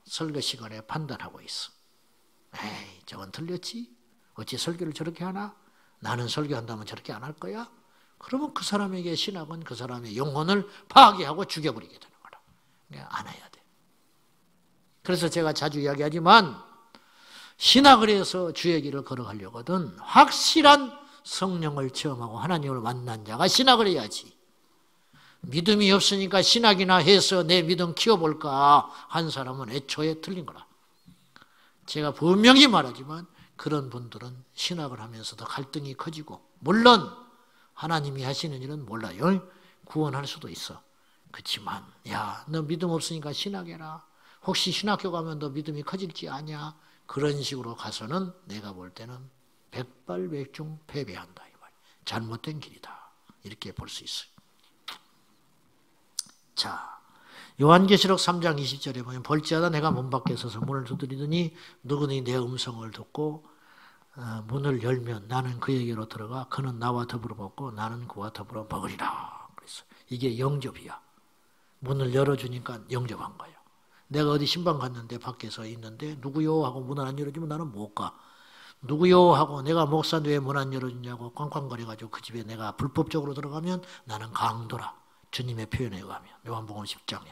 설교 시간에 판단하고 있어. 에이, 저건 틀렸지? 어찌 설교를 저렇게 하나? 나는 설교한다면 저렇게 안 할 거야? 그러면 그 사람에게 신학은 그 사람의 영혼을 파괴하고 죽여버리게 되는 거라. 그러니까 안 해야 돼. 그래서 제가 자주 이야기하지만 신학을 해서 주의 길을 걸어가려거든 확실한 성령을 체험하고 하나님을 만난 자가 신학을 해야지. 믿음이 없으니까 신학이나 해서 내 믿음 키워볼까 한 사람은 애초에 틀린 거라. 제가 분명히 말하지만 그런 분들은 신학을 하면서도 갈등이 커지고 물론 하나님이 하시는 일은 몰라요. 구원할 수도 있어. 그렇지만 야, 너 믿음 없으니까 신학해라. 혹시 신학교 가면 너 믿음이 커질지 아냐? 그런 식으로 가서는 내가 볼 때는 백발백중 패배한다. 이 말. 잘못된 길이다. 이렇게 볼 수 있어요. 자, 요한계시록 3장 20절에 보면 볼지어다 내가 문 밖에 서서 문을 두드리더니 누구든지 내 음성을 듣고 문을 열면 나는 그에게로 들어가 그는 나와 더불어 먹고 나는 그와 더불어 먹으리라. 그래서 이게 영접이야. 문을 열어주니까 영접한 거예요. 내가 어디 신방 갔는데 밖에서 있는데 누구요 하고 문을 안 열어주면 나는 못 가. 누구요 하고 내가 목사인데 왜 문 안 열어주냐고 꽝꽝거려가지고 그 집에 내가 불법적으로 들어가면 나는 강도라. 주님의 표현에 의하면 요한복음 10장에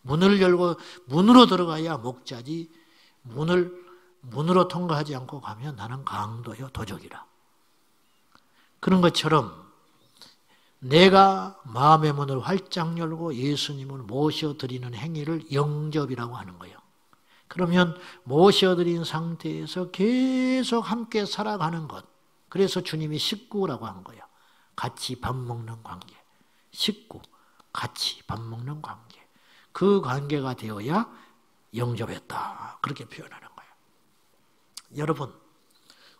문을 열고 문으로 들어가야 목자지 문으로 통과하지 않고 가면 나는 강도요 도적이라. 그런 것처럼 내가 마음의 문을 활짝 열고 예수님을 모셔드리는 행위를 영접이라고 하는 거예요. 그러면 모셔드린 상태에서 계속 함께 살아가는 것. 그래서 주님이 식구라고 한 거예요. 같이 밥 먹는 관계. 식구, 같이 밥 먹는 관계. 그 관계가 되어야 영접했다. 그렇게 표현하는 거예요. 여러분,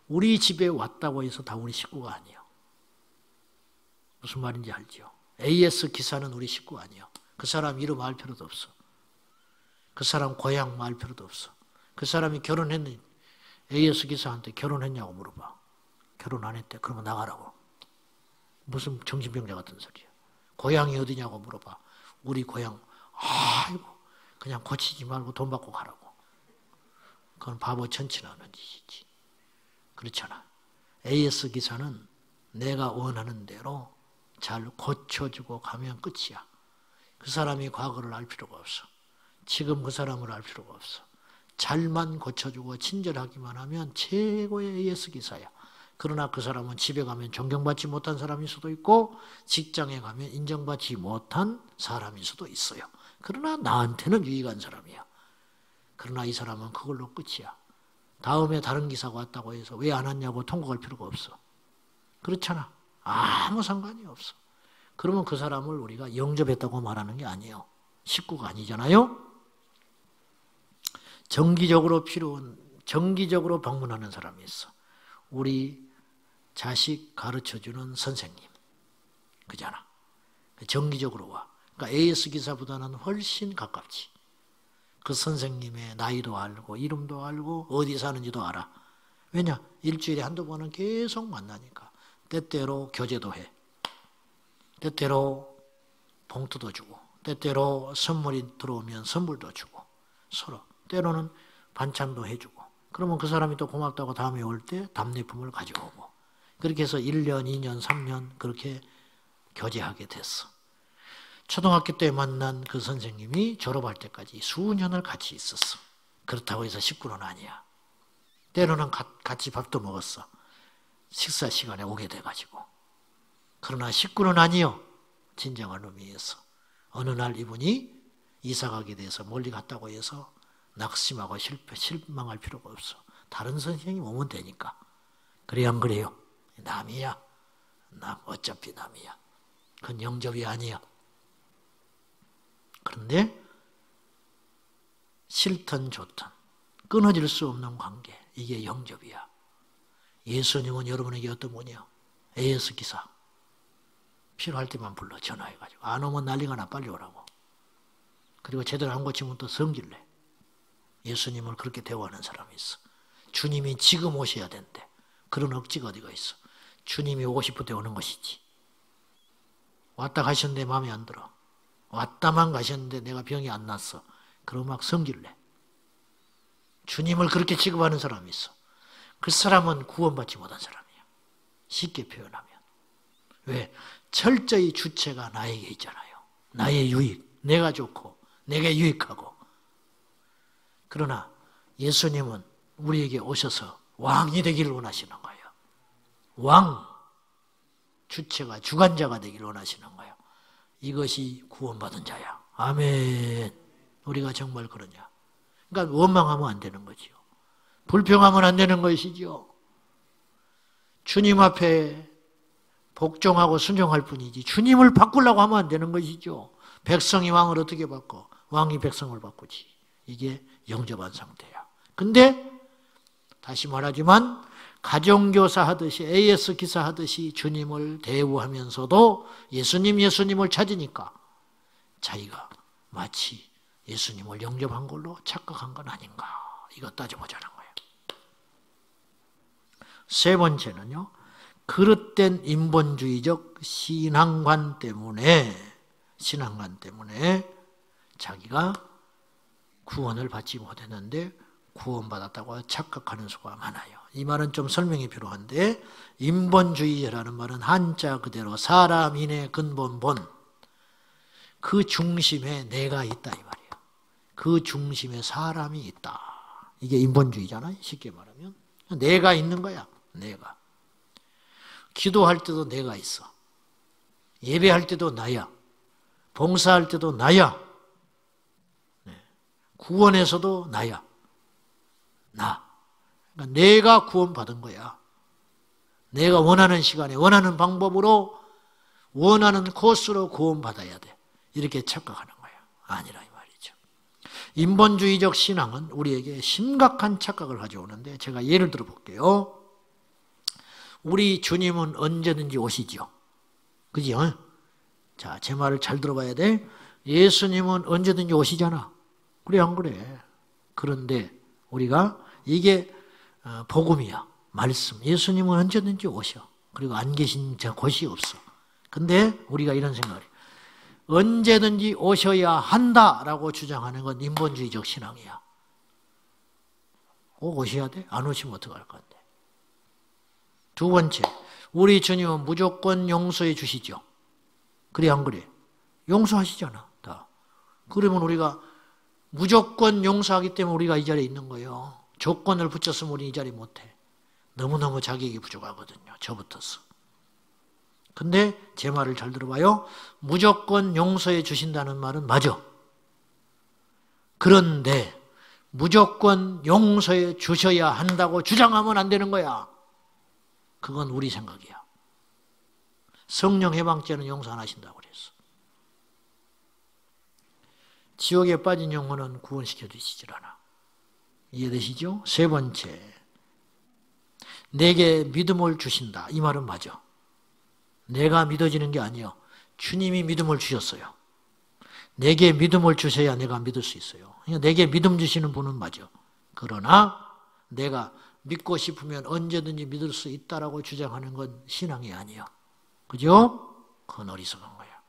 우리 집에 왔다고 해서 다 우리 식구가 아니에요. 무슨 말인지 알죠? AS 기사는 우리 식구 아니에요. 그 사람 이름 알 필요도 없어. 그 사람 고향 알 필요도 없어. 그 사람이 결혼했니? AS 기사한테 결혼했냐고 물어봐. 결혼 안 했대. 그러면 나가라고. 무슨 정신병자 같은 소리야. 고향이 어디냐고 물어봐. 우리 고향. 아이고 그냥 고치지 말고 돈 받고 가라고. 그건 바보 천치나는 짓이지. 그렇잖아. AS 기사는 내가 원하는 대로 잘 고쳐주고 가면 끝이야. 그 사람이 과거를 알 필요가 없어. 지금 그 사람을 알 필요가 없어. 잘만 고쳐주고 친절하기만 하면 최고의 AS 기사야. 그러나 그 사람은 집에 가면 존경받지 못한 사람일 수도 있고 직장에 가면 인정받지 못한 사람일 수도 있어요. 그러나 나한테는 유익한 사람이야. 그러나 이 사람은 그걸로 끝이야. 다음에 다른 기사가 왔다고 해서 왜 안 왔냐고 통곡할 필요가 없어. 그렇잖아. 아무 상관이 없어. 그러면 그 사람을 우리가 영접했다고 말하는 게 아니에요. 식구가 아니잖아요. 정기적으로 방문하는 사람이 있어. 우리 자식 가르쳐주는 선생님. 그잖아. 정기적으로 와. 그러니까 AS 기사보다는 훨씬 가깝지. 그 선생님의 나이도 알고 이름도 알고 어디 사는지도 알아. 왜냐? 일주일에 한두 번은 계속 만나니까. 때때로 교제도 해. 때때로 봉투도 주고 때때로 선물이 들어오면 선물도 주고 서로 때로는 반찬도 해주고 그러면 그 사람이 또 고맙다고 다음에 올 때 답례품을 가지고 오고 그렇게 해서 1년, 2년, 3년 그렇게 교제하게 됐어. 초등학교 때 만난 그 선생님이 졸업할 때까지 수년을 같이 있었어. 그렇다고 해서 식구는 아니야. 때로는 같이 밥도 먹었어. 식사 시간에 오게 돼가지고. 그러나 식구는 아니요. 진정한 의미에서. 어느 날 이분이 이사 가게 돼서 멀리 갔다고 해서 낙심하고 실망할 필요가 없어. 다른 선생님이 오면 되니까. 그래 안 그래요? 남이야. 어차피 남이야. 그건 영접이 아니야. 그런데 싫든 좋든 끊어질 수 없는 관계. 이게 영접이야. 예수님은 여러분에게 어떤 분이요? AS 기사. 필요할 때만 불러 전화해가지고 안 오면 난리가 나 빨리 오라고. 그리고 제대로 안 고치면 또 성질내. 예수님을 그렇게 대우하는 사람이 있어. 주님이 지금 오셔야 된대. 그런 억지가 어디가 있어. 주님이 오고 싶을 때 오는 것이지. 왔다 가셨는데 마음에 안 들어. 왔다만 가셨는데 내가 병이 안 났어. 그러면 막 성질내. 주님을 그렇게 취급하는 사람이 있어. 그 사람은 구원받지 못한 사람이야. 쉽게 표현하면. 왜? 철저히 주체가 나에게 있잖아요. 나의 유익, 내가 좋고 내게 유익하고. 그러나 예수님은 우리에게 오셔서 왕이 되기를 원하시는 거예요. 왕, 주체가 주관자가 되기를 원하시는 거예요. 이것이 구원받은 자야. 아멘. 우리가 정말 그러냐. 그러니까 원망하면 안 되는 거지요. 불평하면 안 되는 것이죠. 주님 앞에 복종하고 순종할 뿐이지 주님을 바꾸려고 하면 안 되는 것이죠. 백성이 왕을 어떻게 바꿔? 왕이 백성을 바꾸지. 이게 영접한 상태야. 근데 다시 말하지만 가정교사 하듯이 AS 기사 하듯이 주님을 대우하면서도 예수님을 찾으니까 자기가 마치 예수님을 영접한 걸로 착각한 건 아닌가. 이거 따져보자는 거예요. 세 번째는요. 그릇된 인본주의적 신앙관 때문에 자기가 구원을 받지 못했는데 구원받았다고 착각하는 수가 많아요. 이 말은 좀 설명이 필요한데 인본주의라는 말은 한자 그대로 사람인의 근본 본 그 중심에 내가 있다 이 말이에요. 그 중심에 사람이 있다. 이게 인본주의잖아요. 쉽게 말하면. 내가 있는 거야. 내가. 기도할 때도 내가 있어. 예배할 때도 나야. 봉사할 때도 나야. 구원에서도 나야. 나. 그러니까 내가 구원받은 거야. 내가 원하는 시간에 원하는 방법으로 원하는 코스로 구원받아야 돼. 이렇게 착각하는 거예요. 아니라 이 말이죠. 인본주의적 신앙은 우리에게 심각한 착각을 가져오는데 제가 예를 들어 볼게요. 우리 주님은 언제든지 오시죠. 그죠? 자, 제 말을 잘 들어봐야 돼. 예수님은 언제든지 오시잖아. 그래 안 그래? 그런데 우리가 이게 복음이야. 말씀. 예수님은 언제든지 오셔. 그리고 안 계신 곳이 없어. 근데 우리가 이런 생각을 해요. 언제든지 오셔야 한다라고 주장하는 건 인본주의적 신앙이야. 꼭 오셔야 돼? 안 오시면 어떡할 건데? 두 번째, 우리 주님은 무조건 용서해 주시죠. 그래 안 그래? 용서하시잖아. 다. 그러면 우리가 무조건 용서하기 때문에 우리가 이 자리에 있는 거예요. 조건을 붙였으면 우리 이 자리 못해. 너무너무 자격이 부족하거든요. 저부터서. 근데 제 말을 잘 들어봐요. 무조건 용서해 주신다는 말은 맞아. 그런데 무조건 용서해 주셔야 한다고 주장하면 안 되는 거야. 그건 우리 생각이야. 성령 해방죄는 용서 안 하신다고 그랬어. 지옥에 빠진 영혼은 구원시켜 주시질 않아. 이해되시죠? 세 번째, 내게 믿음을 주신다. 이 말은 맞아. 내가 믿어지는 게 아니에요. 주님이 믿음을 주셨어요. 내게 믿음을 주셔야 내가 믿을 수 있어요. 내게 믿음 주시는 분은 맞아. 그러나 내가 믿고 싶으면 언제든지 믿을 수 있다라고 주장하는 건 신앙이 아니에요. 그죠? 그건 어리석은 거야.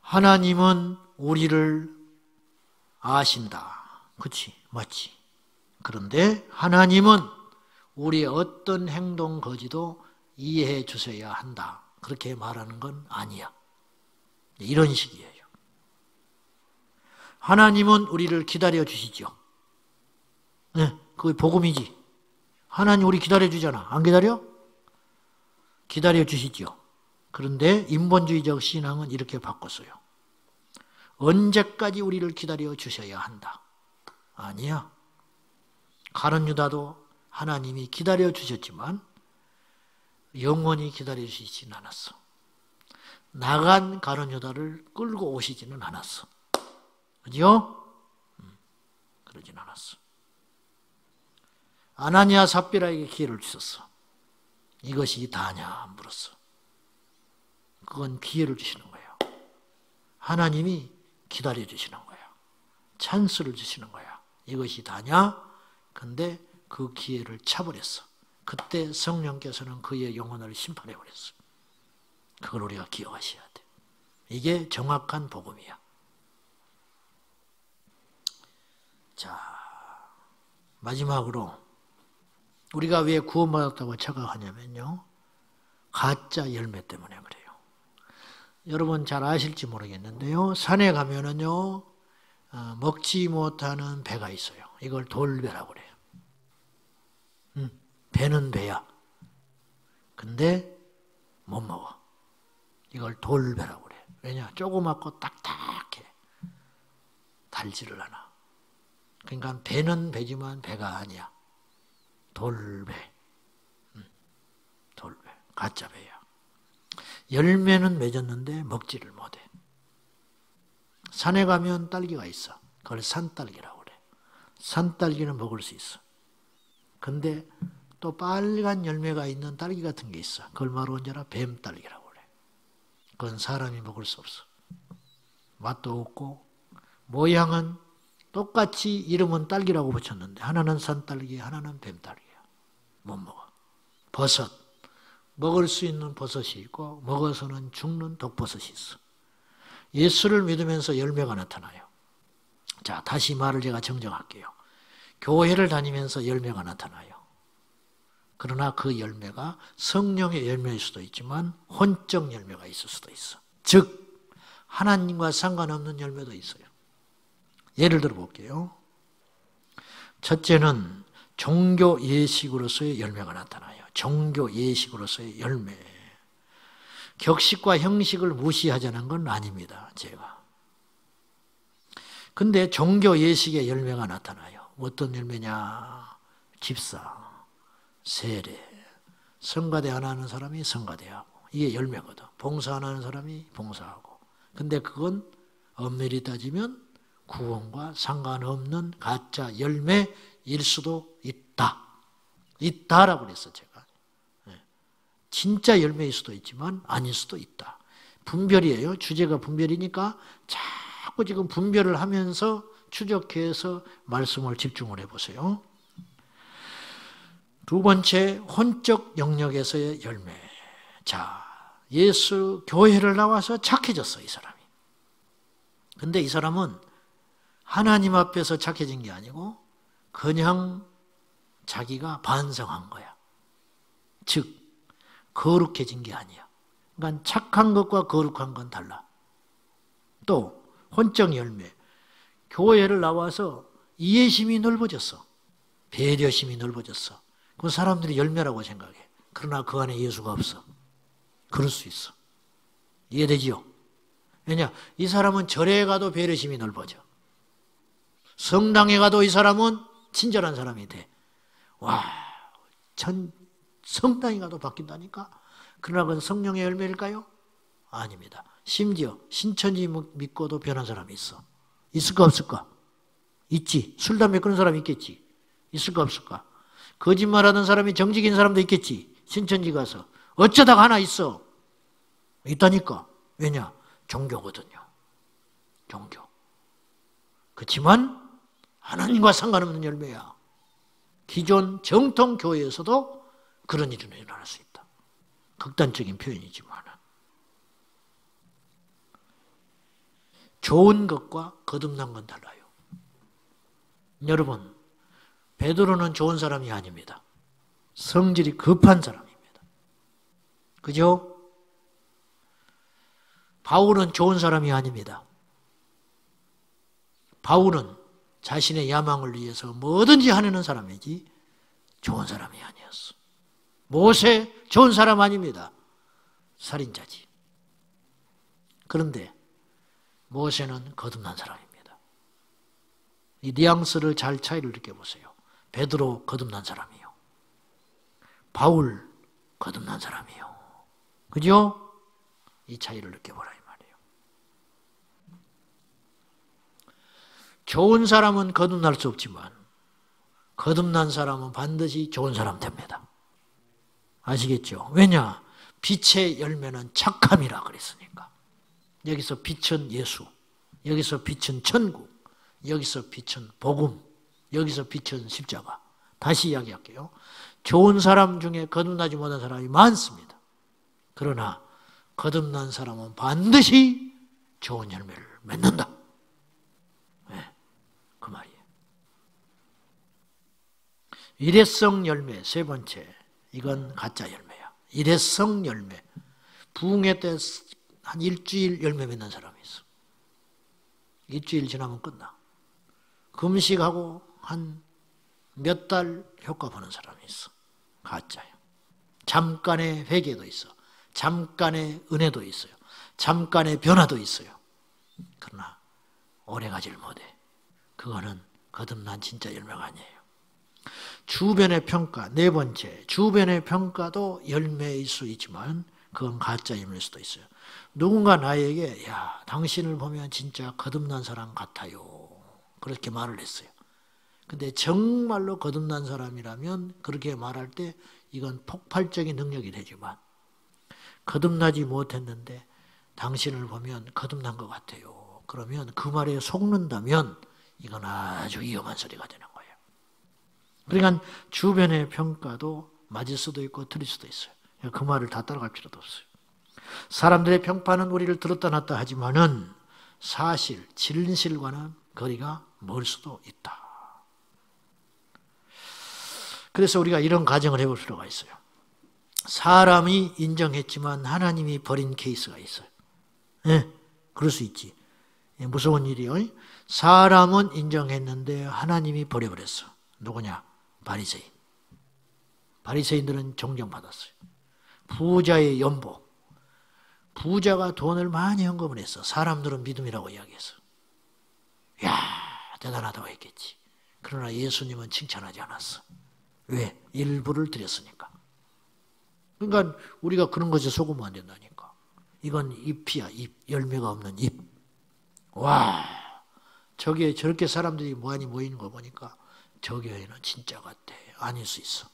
하나님은 우리를 아신다. 그렇지, 맞지. 그런데 하나님은 우리의 어떤 행동 거지도 이해해 주셔야 한다. 그렇게 말하는 건 아니야. 이런 식이에요. 하나님은 우리를 기다려 주시죠. 네, 그게 복음이지. 하나님 우리 기다려 주잖아. 안 기다려? 기다려 주시죠. 그런데 인본주의적 신앙은 이렇게 바꿨어요. 언제까지 우리를 기다려 주셔야 한다. 아니야. 가룟 유다도 하나님이 기다려 주셨지만 영원히 기다려 주시지는 않았어. 나간 가룟 유다를 끌고 오시지는 않았어. 그죠? 그러진 않았어. 아나니아 삽비라에게 기회를 주셨어. 이것이 다냐 물었어. 그건 기회를 주시는 거예요. 하나님이 기다려 주시는 거예요. 찬스를 주시는 거야. 이것이 다냐? 근데 그 기회를 차버렸어. 그때 성령께서는 그의 영혼을 심판해버렸어. 그걸 우리가 기억하셔야 돼. 이게 정확한 복음이야. 자, 마지막으로 우리가 왜 구원받았다고 착각하냐면요. 가짜 열매 때문에 그래요. 여러분 잘 아실지 모르겠는데요. 산에 가면은요, 먹지 못하는 배가 있어요. 이걸 돌배라고 그래요. 배는 배야. 근데 못 먹어. 이걸 돌배라고 그래. 왜냐? 조그맣고 딱딱해. 달지를 않아. 그러니까 배는 배지만 배가 아니야. 돌배. 돌배. 가짜 배야. 열매는 맺었는데 먹지를 못해. 산에 가면 딸기가 있어. 그걸 산딸기라고 그래. 산딸기는 먹을 수 있어. 근데 또 빨간 열매가 있는 딸기 같은 게 있어. 그걸 말로 언제나 뱀딸기라고 그래. 그건 사람이 먹을 수 없어. 맛도 없고 모양은 똑같이 이름은 딸기라고 붙였는데 하나는 산딸기, 하나는 뱀딸기야. 못 먹어. 버섯. 먹을 수 있는 버섯이 있고 먹어서는 죽는 독버섯이 있어. 예수를 믿으면서 열매가 나타나요. 자, 다시 말을 제가 정정할게요. 교회를 다니면서 열매가 나타나요. 그러나 그 열매가 성령의 열매일 수도 있지만 혼적 열매가 있을 수도 있어. 즉 하나님과 상관없는 열매도 있어요. 예를 들어 볼게요. 첫째는 종교 예식으로서의 열매가 나타나요. 종교 예식으로서의 열매. 격식과 형식을 무시하자는 건 아닙니다. 제가. 근데 종교 예식의 열매가 나타나요. 어떤 열매냐? 집사, 세례, 성가대 안 하는 사람이 성가대하고 이게 열매거든. 봉사 안 하는 사람이 봉사하고. 근데 그건 엄밀히 따지면 구원과 상관없는 가짜 열매일 수도 있다. 있다라고 그랬어 제가. 진짜 열매일 수도 있지만 아닐 수도 있다. 분별이에요. 주제가 분별이니까 자꾸 지금 분별을 하면서 추적해서 말씀을 집중을 해보세요. 두 번째, 혼적 영역에서의 열매. 자, 예수 교회를 나와서 착해졌어, 이 사람이. 근데 이 사람은 하나님 앞에서 착해진 게 아니고 그냥 자기가 반성한 거야. 즉, 거룩해진 게 아니야. 그러니까 착한 것과 거룩한 건 달라. 또 혼적 열매. 교회를 나와서 이해심이 넓어졌어. 배려심이 넓어졌어. 그 사람들이 열매라고 생각해. 그러나 그 안에 예수가 없어. 그럴 수 있어. 이해되지요? 왜냐? 이 사람은 절에 가도 배려심이 넓어져. 성당에 가도 이 사람은 친절한 사람이 돼. 와, 성당에 가도 바뀐다니까? 그러나 그건 성령의 열매일까요? 아닙니다. 심지어 신천지 믿고도 변한 사람이 있어. 있을까 없을까? 있지. 술, 담배 끊는 사람이 있겠지. 있을까 없을까? 거짓말하는 사람이 정직인 사람도 있겠지. 신천지 가서. 어쩌다가 하나 있어. 있다니까. 왜냐? 종교거든요. 종교. 그렇지만 하나님과 상관없는 열매야. 기존 정통 교회에서도 그런 일이 일어날 수 있다. 극단적인 표현이지만. 좋은 것과 거듭난 건 달라요. 여러분, 베드로는 좋은 사람이 아닙니다. 성질이 급한 사람입니다. 그죠? 바울은 좋은 사람이 아닙니다. 바울은 자신의 야망을 위해서 뭐든지 하려는 사람이지 좋은 사람이 아니었어. 모세 좋은 사람 아닙니다. 살인자지. 그런데 모세는 거듭난 사람입니다. 이 뉘앙스를 잘 차이를 느껴보세요. 베드로 거듭난 사람이요. 바울 거듭난 사람이요. 그죠? 이 차이를 느껴보라 이 말이에요. 좋은 사람은 거듭날 수 없지만 거듭난 사람은 반드시 좋은 사람 됩니다. 아시겠죠? 왜냐? 빛의 열매는 착함이라 그랬으니까. 여기서 빛은 예수, 여기서 빛은 천국, 여기서 빛은 복음, 여기서 빛은 십자가. 다시 이야기할게요. 좋은 사람 중에 거듭나지 못한 사람이 많습니다. 그러나 거듭난 사람은 반드시 좋은 열매를 맺는다. 네, 그 말이에요. 일회성 열매, 세 번째. 이건 가짜 열매야. 일회성 열매. 부흥회 때 한 일주일 열매 맺는 사람이 있어. 일주일 지나면 끝나. 금식하고 한 몇 달 효과 보는 사람이 있어. 가짜야. 잠깐의 회개도 있어. 잠깐의 은혜도 있어요. 잠깐의 변화도 있어요. 그러나 오래 가지를 못해. 그거는 거듭난 진짜 열매가 아니에요. 주변의 평가, 네 번째. 주변의 평가도 열매일 수 있지만 그건 가짜 열매일 수도 있어요. 누군가 나에게 야, 당신을 보면 진짜 거듭난 사람 같아요. 그렇게 말을 했어요. 근데 정말로 거듭난 사람이라면 그렇게 말할 때 이건 폭발적인 능력이 되지만 거듭나지 못했는데 당신을 보면 거듭난 것 같아요. 그러면 그 말에 속는다면 이건 아주 위험한 소리가 되는 거예요. 그러니까 주변의 평가도 맞을 수도 있고 틀릴 수도 있어요. 그 말을 다 따라갈 필요도 없어요. 사람들의 평판은 우리를 들었다 놨다 하지만은 사실, 진실과는 거리가 멀 수도 있다. 그래서 우리가 이런 가정을 해볼 필요가 있어요. 사람이 인정했지만 하나님이 버린 케이스가 있어요. 예, 그럴 수 있지. 예, 무서운 일이요. 사람은 인정했는데 하나님이 버려버렸어. 누구냐? 바리새인. 바리새인들은 존경받았어요. 부자의 연보. 부자가 돈을 많이 헌금을 했어. 사람들은 믿음이라고 이야기했어. 이야, 대단하다고 했겠지. 그러나 예수님은 칭찬하지 않았어. 왜? 일부를 드렸으니까. 그러니까 우리가 그런 것에 속으면 안 된다니까. 이건 잎이야, 잎. 열매가 없는 잎. 와, 저기에 저렇게 사람들이 많이 모이는 거 보니까 저 교회는 진짜 같아. 아닐 수 있어.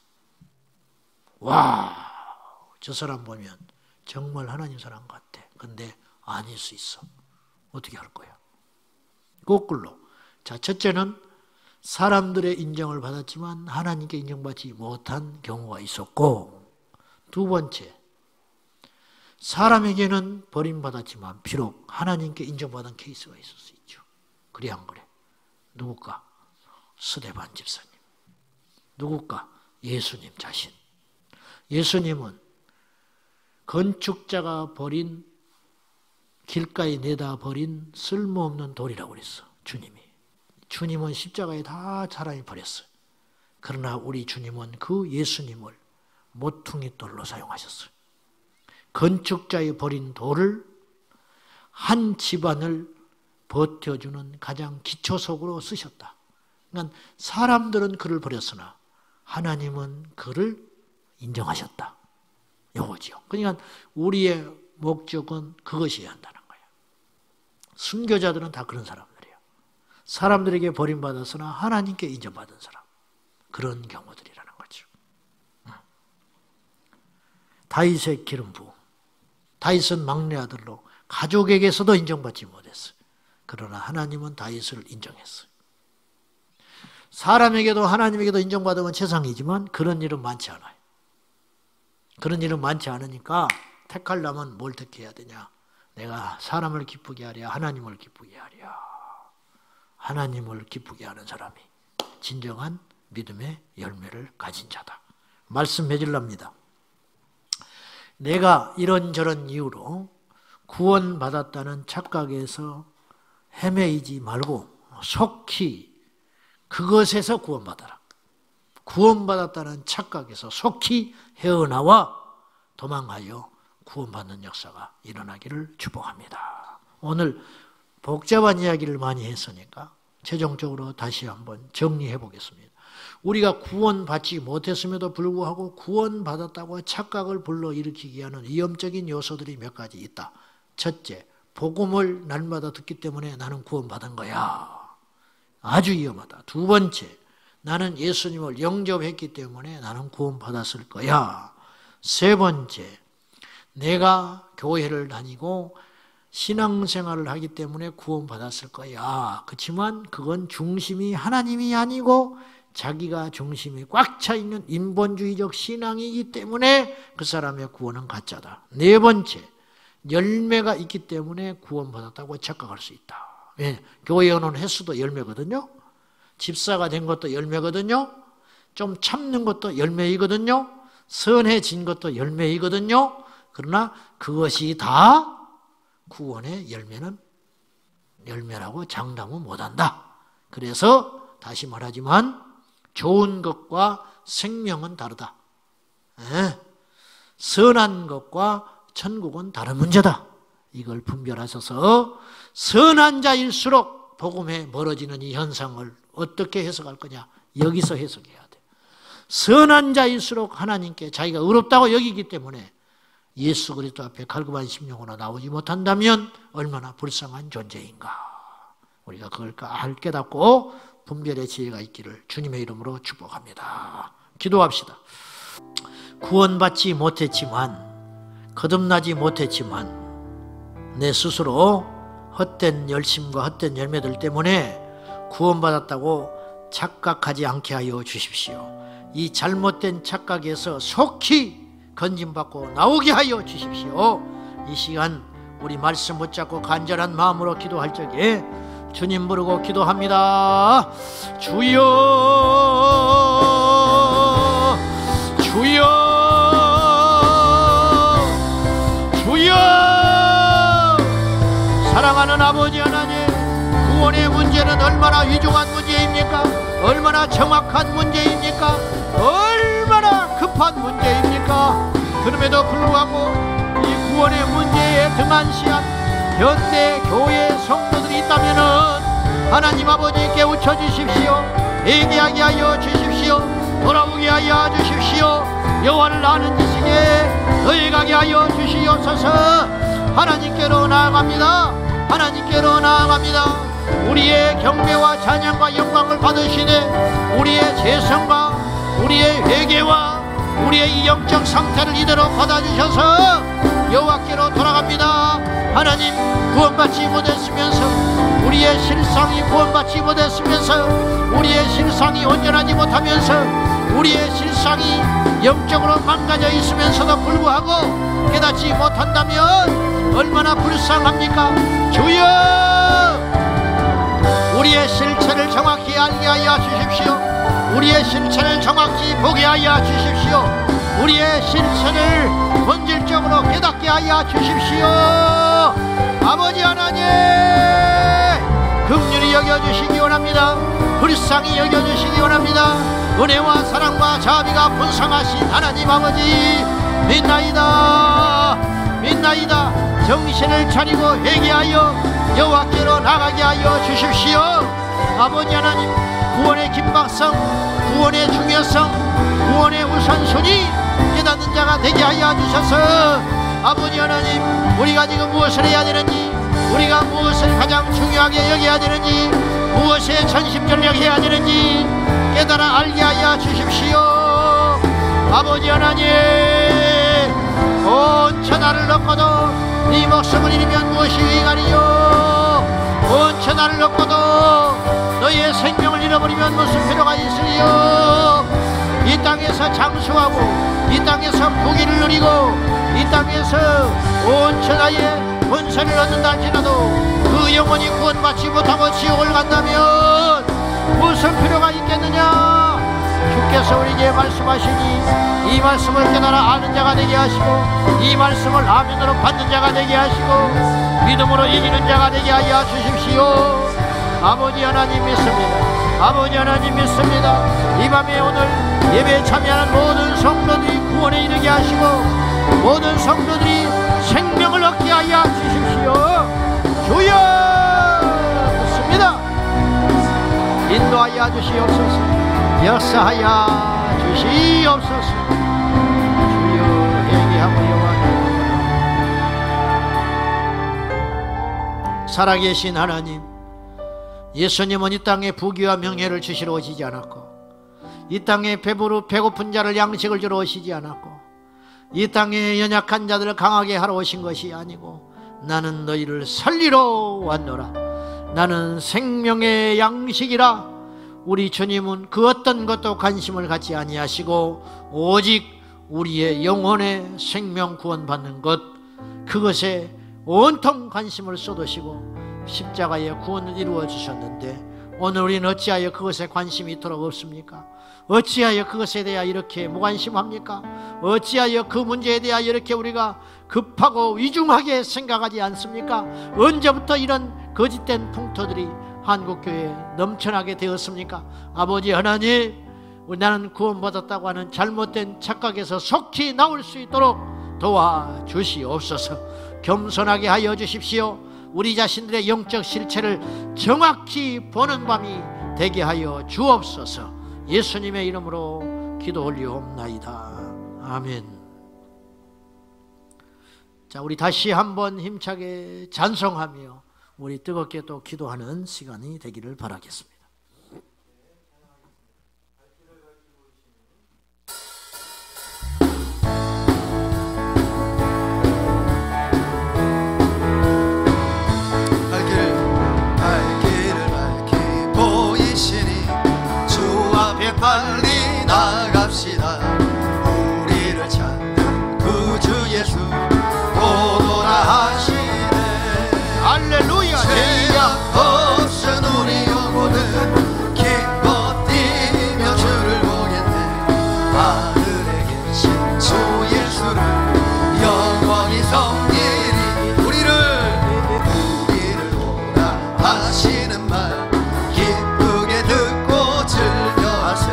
와, 저 사람 보면 정말 하나님 사람 같아. 근데 아닐 수 있어. 어떻게 할 거야? 거꾸로. 자, 첫째는 사람들의 인정을 받았지만 하나님께 인정받지 못한 경우가 있었고, 두 번째, 사람에게는 버림받았지만 비록 하나님께 인정받은 케이스가 있을 수 있죠. 그래 안 그래? 누굴까? 스데반 집사님. 누굴까? 예수님 자신. 예수님은 건축자가 버린, 길가에 내다 버린 쓸모없는 돌이라고 그랬어. 주님이. 주님은 십자가에 다 사람이 버렸어요. 그러나 우리 주님은 그 예수님을 모퉁이 돌로 사용하셨어요. 건축자의 버린 돌을 한 집안을 버텨주는 가장 기초석으로 쓰셨다. 그러니까 사람들은 그를 버렸으나 하나님은 그를 인정하셨다. 이거지요. 그러니까 우리의 목적은 그것이어야 한다는 거예요. 순교자들은 다 그런 사람들이에요. 사람들에게 버림받았으나 하나님께 인정받은 사람. 그런 경우들이라는 거죠. 다윗의 기름 부음. 다윗은 막내 아들로 가족에게서도 인정받지 못했어요. 그러나 하나님은 다윗을 인정했어요. 사람에게도 하나님에게도 인정받으면 최상이지만 그런 일은 많지 않아요. 그런 일은 많지 않으니까 택하려면 뭘 택해야 되냐? 내가 사람을 기쁘게 하랴, 하나님을 기쁘게 하랴. 하나님을 기쁘게 하는 사람이 진정한 믿음의 열매를 가진 자다. 말씀해 주랍니다. 내가 이런저런 이유로 구원받았다는 착각에서 헤매이지 말고 속히 그것에서 구원받아라. 구원받았다는 착각에서 속히 헤어나와 도망하여 구원받는 역사가 일어나기를 축복합니다. 오늘 복잡한 이야기를 많이 했으니까 최종적으로 다시 한번 정리해 보겠습니다. 우리가 구원받지 못했음에도 불구하고 구원받았다고 착각을 불러일으키게 하는 위험적인 요소들이 몇 가지 있다. 첫째, 복음을 날마다 듣기 때문에 나는 구원받은 거야. 아주 위험하다. 두 번째, 나는 예수님을 영접했기 때문에 나는 구원받았을 거야. 세 번째, 내가 교회를 다니고 신앙생활을 하기 때문에 구원받았을 거야. 그렇지만 그건 중심이 하나님이 아니고 자기가 중심이 꽉 차 있는 인본주의적 신앙이기 때문에 그 사람의 구원은 가짜다. 네 번째, 열매가 있기 때문에 구원받았다고 착각할 수 있다. 왜? 교회에 오는 횟수도 열매거든요. 집사가 된 것도 열매거든요. 좀 참는 것도 열매이거든요. 선해진 것도 열매이거든요. 그러나 그것이 다 구원의 열매라고 장담은 못한다. 그래서 다시 말하지만 좋은 것과 생명은 다르다. 선한 것과 천국은 다른 문제다. 이걸 분별하셔서 선한 자일수록 복음에 멀어지는 이 현상을 어떻게 해석할 거냐? 여기서 해석해야 돼. 선한 자일수록 하나님께 자기가 의롭다고 여기기 때문에 예수 그리스도 앞에 갈급한 심령으로 나오지 못한다면 얼마나 불쌍한 존재인가. 우리가 그걸 깨닫고 분별의 지혜가 있기를 주님의 이름으로 축복합니다. 기도합시다. 구원받지 못했지만, 거듭나지 못했지만 내 스스로 헛된 열심과 헛된 열매들 때문에 구원받았다고 착각하지 않게 하여 주십시오. 이 잘못된 착각에서 속히 건짐받고 나오게 하여 주십시오. 이 시간 우리 말씀 붙잡고 간절한 마음으로 기도할 적에 주님 부르고 기도합니다. 주여, 주여, 주여. 사랑하는 아버지 하나님, 구원의 문제는 얼마나 위중한 문제입니까? 얼마나 정확한 문제입니까? 얼마나 급한 문제입니까? 그럼에도 불구하고 이 구원의 문제에 등한시한 현대 교회 성도들이 있다면은 하나님 아버지 깨우쳐 주십시오. 회개하게 하여 주십시오. 돌아오게 하여 주십시오. 여호와를 아는 지식에 더해가게 하여 주시옵소서. 하나님께로 나아갑니다. 하나님께로 나아갑니다. 우리의 경배와 찬양과 영광을 받으시되 우리의 죄성과 우리의 회개와 우리의 이 영적 상태를 이대로 받아주셔서 여호와께로 돌아갑니다. 하나님, 구원받지 못했으면서 우리의 실상이 구원받지 못했으면서 우리의 실상이 온전하지 못하면서 우리의 실상이 영적으로 망가져 있으면서도 불구하고 깨닫지 못한다면 얼마나 불쌍합니까? 주여, 우리의 실체를 정확히 알게 하여 주십시오. 우리의 실체를 정확히 보게 하여 주십시오. 우리의 실체를 본질적으로 깨닫게 하여 주십시오. 아버지 하나님, 긍휼히 여겨주시기 원합니다. 불쌍히 여겨주시기 원합니다. 은혜와 사랑과 자비가 분성하신 하나님 아버지, 믿나이다, 믿나이다. 정신을 차리고 회개하여 여호와께로 나가게 하여 주십시오. 아버지 하나님, 구원의 긴박성, 구원의 중요성, 구원의 우선순위 깨닫는 자가 되게 하여 주셔서 아버지 하나님, 우리가 지금 무엇을 해야 되는지, 우리가 무엇을 가장 중요하게 여겨야 되는지, 무엇에 전심전력해야 되는지 깨달아 알게 하여 주십시오. 아버지 하나님, 온 천하를 얻고도 네 목숨을 잃으면 무엇이 유익하리요? 온 천하를 얻고도 너의 생명을 잃어버리면 무슨 필요가 있으리요? 이 땅에서 장수하고 이 땅에서 부귀를 누리고 이 땅에서 온 천하의 권세를 얻는다 할지라도 그 영혼이 구원받지 못하고 지옥을 간다면 무슨 필요가 있겠느냐? 주께서 우리에게 말씀하시니 이 말씀을 깨달아 아는 자가 되게 하시고 이 말씀을 아멘으로 받는 자가 되게 하시고 믿음으로 이기는 자가 되게 하여 주십시오. 아버지 하나님 믿습니다. 아버지 하나님 믿습니다. 이 밤에 오늘 예배에 참여하는 모든 성도들이 구원에 이르게 하시고 모든 성도들이 생명을 얻게 하여 주십시오. 주여, 믿습니다. 인도하여 주시옵소서. 역사하여 주시옵소서. 주여, 회개하고 여호와. 살아계신 하나님, 예수님은 이 땅에 부귀와 명예를 주시러 오시지 않았고 이 땅에 배고픈 자를 양식을 주러 오시지 않았고 이 땅에 연약한 자들을 강하게 하러 오신 것이 아니고 나는 너희를 살리러 왔노라. 나는 생명의 양식이라. 우리 주님은 그 어떤 것도 관심을 갖지 아니하시고 오직 우리의 영혼의 생명 구원받는 것, 그것에 온통 관심을 쏟으시고 십자가의 구원을 이루어 주셨는데 오늘 우리는 어찌하여 그것에 관심이 이토록 없습니까? 어찌하여 그것에 대하여 이렇게 무관심합니까? 어찌하여 그 문제에 대하여 이렇게 우리가 급하고 위중하게 생각하지 않습니까? 언제부터 이런 거짓된 풍토들이 한국교회에 넘쳐나게 되었습니까? 아버지 하나님, 나는 구원받았다고 하는 잘못된 착각에서 속히 나올 수 있도록 도와주시옵소서. 겸손하게 하여 주십시오. 우리 자신들의 영적 실체를 정확히 보는 밤이 되게 하여 주옵소서. 예수님의 이름으로 기도 올리옵나이다. 아멘. 자, 우리 다시 한번 힘차게 찬송하며 우리 뜨겁게 또 기도하는 시간이 되기를 바라겠습니다. 빨리 나갑시다. 우리를 찾는 구주 예수 오노라 하시네. 할렐루야. 죄악 없은 우리 영혼은 기뻐 뛰며 주를 보겠네. 하늘에 계신 주 예수를 영원히 섬기리. 우리를 오라 하시는 말 기쁘게 듣고 즐겨하세.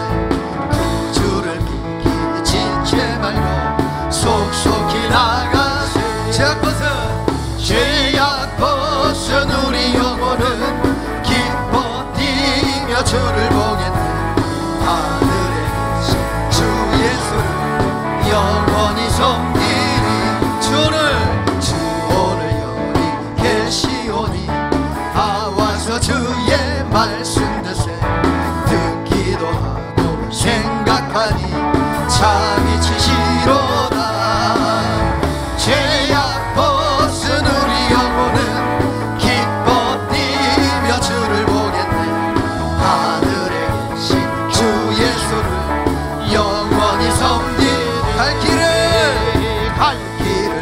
구주를 믿기 지체 말고 속속히 나가세. 죄악 벗은 우리 영혼은 기뻐 뛰며 주를 보겠네. 하늘에 계신 주 예수를 영원히 섬기리. 주 오늘 여기 계시오니 다 와서 주의 말씀 듣세. 듣기도 하고 생각하니 잠이 치시로다. 죄악 벗은 우리 영혼은 기뻐 뛰며 주를 보겠네. 하늘에 계신 주 예수를 영원히 섬기리. 갈 길을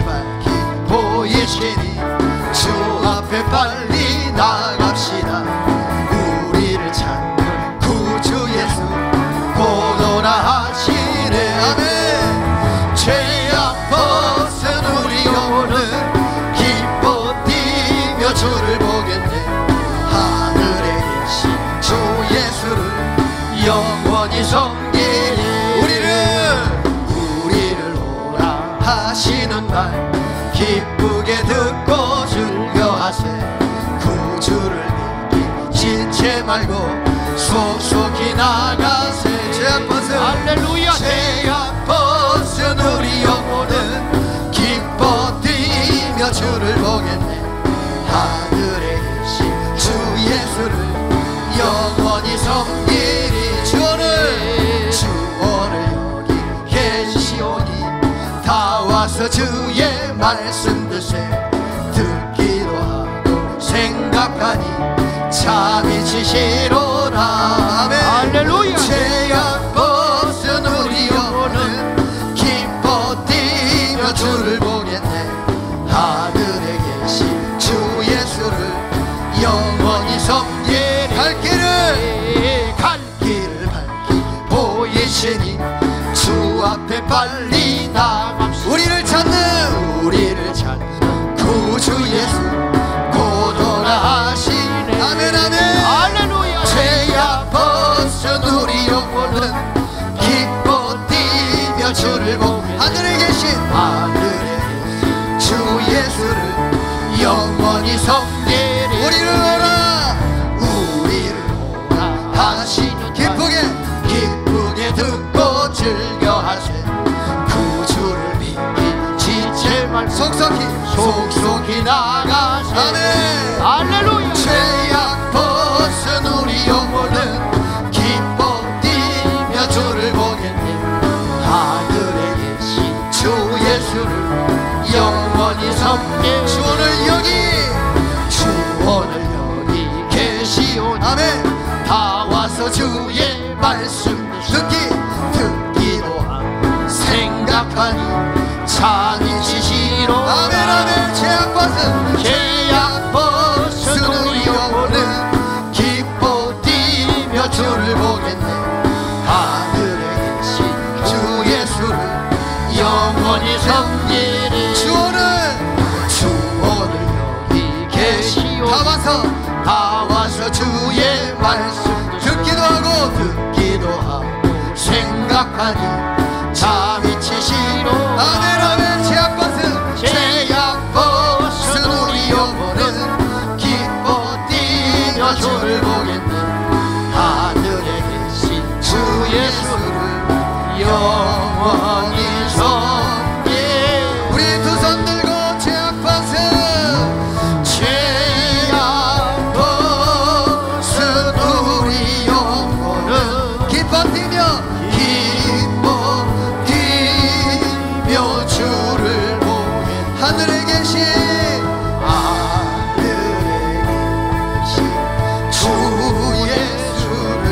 밝히 보이시니 주 앞에 빨리 나갑시다. 우리를 찾는 구주 예수 고도나 하시네. 아멘. 죄악 벗은 우리 영혼은 기뻐 뛰며 주를 보겠네. 하늘에 계신 주 예수를 영원히 섬기니. 우리를 오라 하시는 말 기쁘게 듣고 즐겨하세. 구주를 믿기 지체 말고 속속히 나가세. 죄악 벗은 할렐루야. 죄악 벗은 우리 영혼은 기뻐 뛰며 주를 보겠네. 하늘에 계신 주 예수를 영원히 섬기리. 주 오늘 여기 계시오니 다 와서 주의 말씀 듣세. 듣기도 하고 생각하니 잠이 치시로다. 아멘. 할렐루야. 죄악 벗은 우리 영혼은 기뻐 뛰며 주를 보겠네. 하늘에 계신 주 예수를 영원히 섬기리. 갈 길을 밝히 보이시니 주 앞에 빨리 나갑시다. 우리를 찾는 구주 예수 고도나 하시네. 아멘 아멘. 할렐루야. 죄악 벗은 우리 영혼은 기뻐 뛰며 주를 보며 하늘에 계신 주 예수를 영원히 섬기리. 우리를 오라 하시는 기쁘게 듣고 즐겨하세. 구주를 믿기 지체 말 속속히 나가세. 아멘. 할렐루야. 죄악 벗은 우리 영혼은 기뻐 뛰며 주를 보겠네. 하늘에 계신 주 예수를 영원히 섬기리. 주 오늘 여기 계시오니 아멘. 다 와서 주의 말씀 듣기도 하고 생각하니 잠이 치시로. 아멘 아멘. 죄악 벗은 우리 영혼은 기뻐 뛰며 주를 보겠네. 하늘에 계신 주 예수를 영원히 섬기리. 주 오늘 여기 계시오. 다 와서 주의 말씀 듣기도 하고 생각하니 잠이 치시로. 아멘 아멘. 죄악 벗은 우리 영혼은 기뻐 뛰며 주를 보겠네. 하늘에 계신 주 예수를 영원히 섬기리. 우리 두 손 들고 죄악 벗은 우리 영혼은 기뻐 뛰며 주를 보게. 하늘에 계신 주 예수를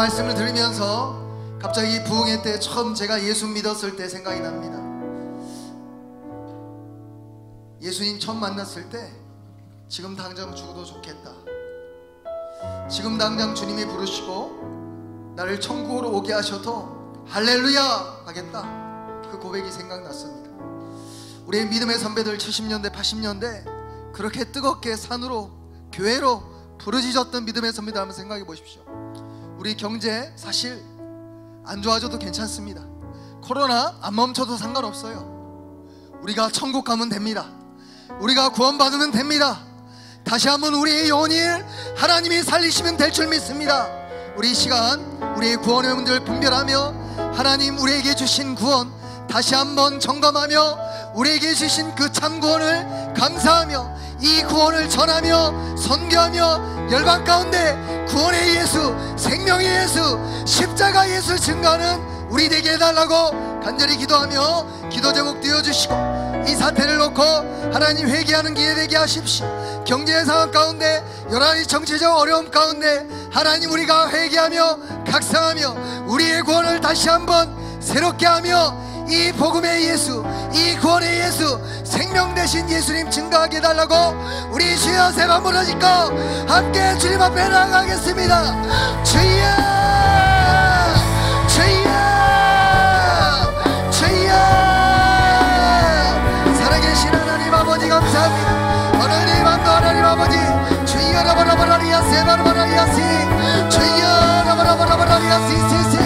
말씀을 들으면서 갑자기 부흥회 때 처음 제가 예수 믿었을 때 생각이 납니다. 예수님 처음 만났을 때 지금 당장 죽어도 좋겠다, 지금 당장 주님이 부르시고 나를 천국으로 오게 하셔도 할렐루야 하겠다, 그 고백이 생각났습니다. 우리의 믿음의 선배들 70년대 80년대 그렇게 뜨겁게 산으로 교회로 부르짖었던 믿음의 선배들 한번 생각해 보십시오. 우리 경제 사실 안 좋아져도 괜찮습니다. 코로나 안 멈춰도 상관없어요. 우리가 천국 가면 됩니다. 우리가 구원받으면 됩니다. 다시 한번 우리의 영혼을 하나님이 살리시면 될 줄 믿습니다. 우리 이 시간 우리의 구원의 문제를 분별하며 하나님 우리에게 주신 구원 다시 한번 점검하며 우리에게 주신 그 참 구원을 감사하며 이 구원을 전하며 선교하며 열방 가운데 구원의 예수, 생명의 예수, 십자가 예수 증거하는 우리 되게 해달라고 간절히 기도하며 기도 제목 띄워주시고, 이 사태를 놓고 하나님 회개하는 기회 되게 하십시오. 경제 상황 가운데 여러 가지 정치적 어려움 가운데 하나님 우리가 회개하며 각성하며 우리의 구원을 다시 한번 새롭게 하며 이 복음의 예수, 이 구원의 예수, 생명 되신 예수님 증거하게 해달라고 우리 주여 세 번 부르짖고 함께 주님 앞에 나가겠습니다. 주여, 주여, 주여. 살아계신 하나님 아버지 감사합니다. 오늘 이 밤도 하나님 아버지 주여 라바라바라리아세 바라바라리아시 주여 라바라바라바라리아시 세세